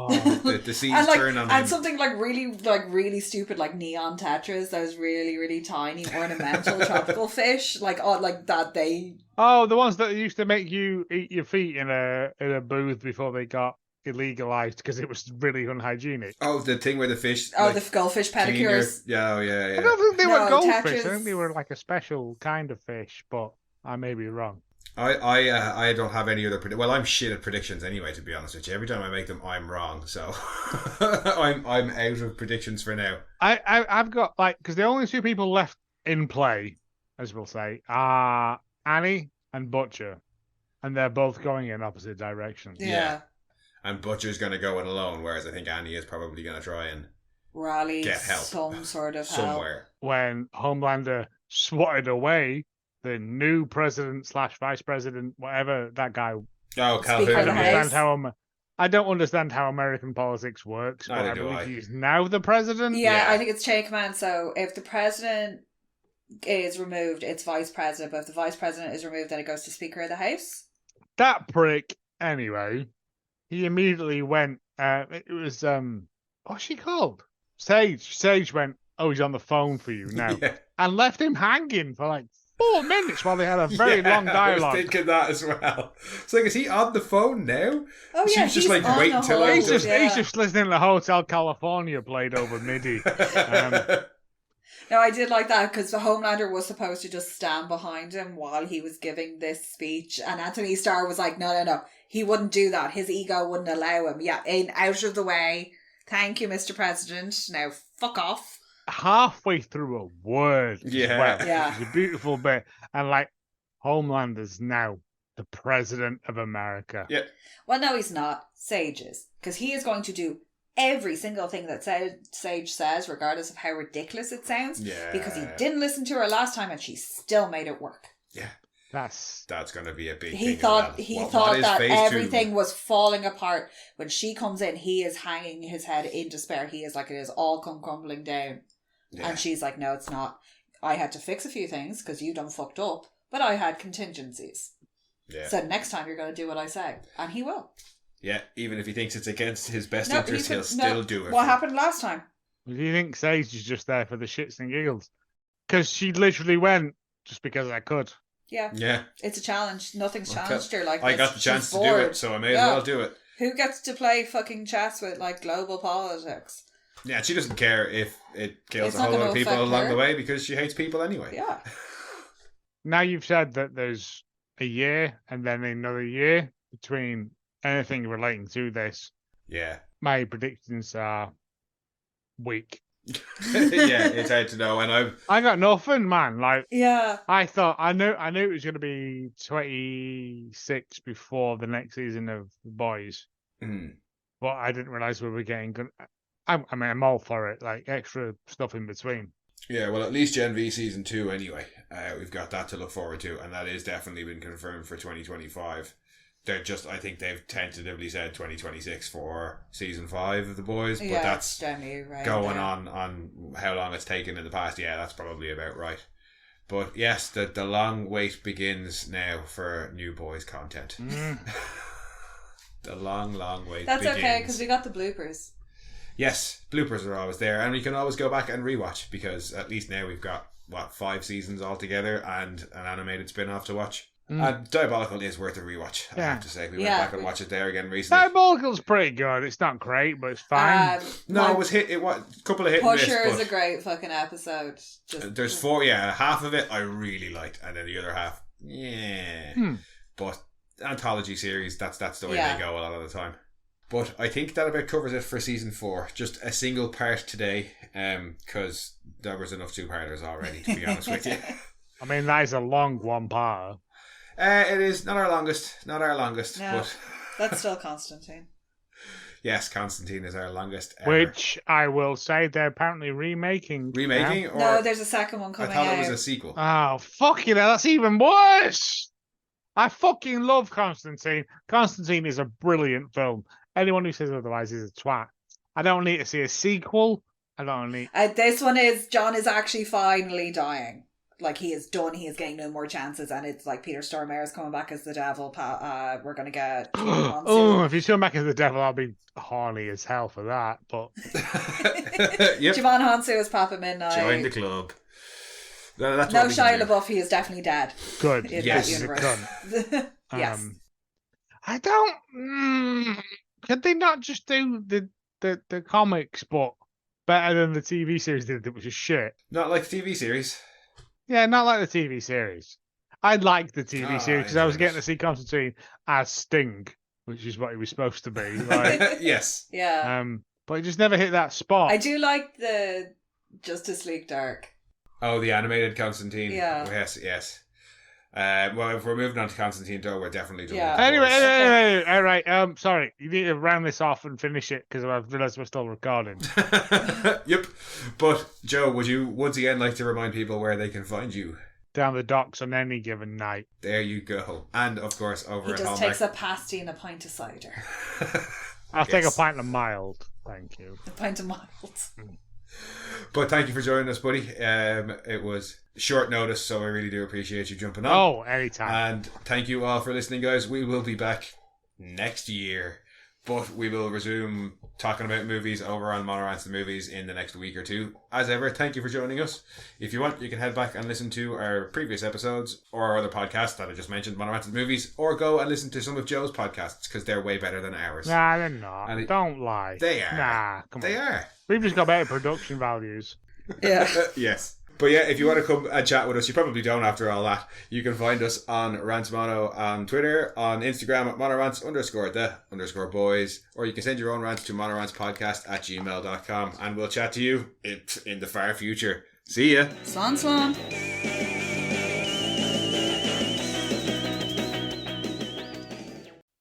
Yes. Oh. The seas and, like, turn on and him. something really stupid like neon tetras, those really really tiny ornamental tropical fish like that they. Oh, the ones that used to make you eat your feet in a booth before they got illegalized because it was really unhygienic. Oh, the thing where the fish... Oh, the goldfish pedicures. Yeah. I don't think they were goldfish. Tetras. I think they were like a special kind of fish, but I may be wrong. I don't have any other... Well, I'm shit at predictions anyway, to be honest with you. Every time I make them, I'm wrong. So I'm out of predictions for now. I've got, like... Because the only two people left in play, as we'll say, are Annie and Butcher. And they're both going in opposite directions. Yeah. And Butcher's going to go it alone, whereas I think Annie is probably going to try and rally get help some sort of somewhere. help. When Homelander swatted away the new president / vice president, whatever that guy. Oh, Calhoun. I don't understand how American politics works, but I believe he's now the president. Yeah, I think it's chain command. So if the president is removed, it's vice president. But if the vice president is removed, then it goes to Speaker of the House. That prick, anyway. He immediately went, it was, what's she called? Sage. Sage went, oh, he's on the phone for you now. And left him hanging for like 4 minutes while they had a very long dialogue. I was thinking that as well. It's like, is he on the phone now? Oh, She was just like, wait until he's just listening to Hotel California played over MIDI. No, I did like that because the Homelander was supposed to just stand behind him while he was giving this speech. And Anthony Starr was like, no. He wouldn't do that. His ego wouldn't allow him. Yeah, out of the way. Thank you, Mr. President. Now, fuck off. Halfway through a word. Yeah. Yeah. It's a beautiful bit. And like, Homelander's now the President of America. Yeah. Well, no, he's not. Sage is. Because he is going to do every single thing that Sage says, regardless of how ridiculous it sounds. Yeah. Because he didn't listen to her last time and she still made it work. Yeah. That's going to be a big he thing. thought that everything 2? was falling apart. When she comes in, he is hanging his head in despair. He is like, it has all come crumbling down. Yeah. And she's like, no, it's not. I had to fix a few things because you done fucked up, but I had contingencies. Yeah. So next time you're going to do what I say. And he will. Yeah, even if he thinks it's against his best interest, he'll still do it. What happened last time? Do you think Sage is just there for the shits and giggles? Because she literally went just because I could. Yeah. Yeah. It's a challenge. Nothing's challenged her like I this. got the chance She's to do bored. it, so I may as well do it. Who gets to play fucking chess with like global politics? Yeah, she doesn't care if it kills It's a whole not lot gonna of people affect along her. the way because she hates people anyway. Yeah. Now you've said that there's a year and then another year between anything relating to this. Yeah. My predictions are weak. Yeah, it's hard to know. And I got nothing, man. Like, Yeah. I thought I knew it was going to be 26 before the next season of The Boys, but I didn't realize we were getting good. I mean, I'm all for it. Like extra stuff in between. Yeah, well, at least Gen V season 2 anyway. We've got that to look forward to, and that is definitely been confirmed for 2025. I think they've tentatively said 2026 for season 5 of The Boys, but that's right going on how long it's taken in the past. Yeah, that's probably about right. But yes, the long wait begins now for new Boys content. The long wait That's begins. okay, because we got the bloopers. Yes, bloopers are always there, and we can always go back and rewatch, because at least now we've got 5 seasons altogether and an animated spin-off to watch. And Diabolical is worth a rewatch, I have to say. We went back and watched it there again recently. Diabolical's pretty good. It's not great, but it's fine. No, it was a couple of hit and miss. Pusher is a great fucking episode. There's 4, half of it I really liked, and then the other half, But anthology series, that's the way they go a lot of the time. But I think that about covers it for season 4. Just a single part today, because there was enough 2-parters already, to be honest with you. I mean, that is a long one part. It is not our longest, No, but that's still Constantine. Yes, Constantine is our longest ever. Which I will say they're apparently remaking. Remaking? Or No, there's a second one coming out. I thought it was a sequel. Oh, fuck you, that's even worse! I fucking love Constantine. Constantine is a brilliant film. Anyone who says otherwise is a twat. I don't need to see a sequel. I don't need... This one is, John is actually finally dying. Like, he is done, he is getting no more chances, and it's like Peter Stormare is coming back as the devil. We're going to get... Oh, if he's coming back as the devil, I'll be horny as hell for that, but... Yep. Javon Hansu as Papa Midnight. Join the club. No, Shia LaBeouf, he is definitely dead. Good. In yes. that universe. Yes. I don't... could they not just do the comics, but better than the TV series did, that was just shit? Not like the TV series. Yeah, not like the TV series. I liked the TV series because I was getting to see Constantine as Sting, which is what he was supposed to be. Like, Yes. Yeah. But it just never hit that spot. I do like the Justice League Dark. Oh, the animated Constantine. Yeah. Yes. Well, if we're moving on to Constantine, though, we're definitely doing it. Anyway, all right. Sorry, you need to round this off and finish it because I've realised we're still recording. Yep. But, Joe, would you once again like to remind people where they can find you? Down the docks on any given night. There you go. And, of course, over at Hallmark. He just takes a pasty and a pint of cider. I'll take a pint of mild, thank you. A pint of mild. But thank you for joining us, buddy. It was short notice, so I really do appreciate you jumping on. Oh, anytime. And thank you all for listening, guys. We will be back next year, but we will resume talking about movies over on Monorants the Movies in the next week or two. As ever, thank you for joining us. If you want, you can head back and listen to our previous episodes or our other podcasts that I just mentioned, Monorants the Movies, or go and listen to some of Joe's podcasts because they're way better than ours. Nah, they're not. Don't lie. They are. Nah, come on. They are. We've just got better production values. Yeah. Yes. But yeah, if you want to come and chat with us, you probably don't after all that. You can find us on Rants Mono on Twitter, on Instagram at monorants_the_boys, or you can send your own rants to monorantspodcast@gmail.com, and we'll chat to you in the far future. See ya. Swan.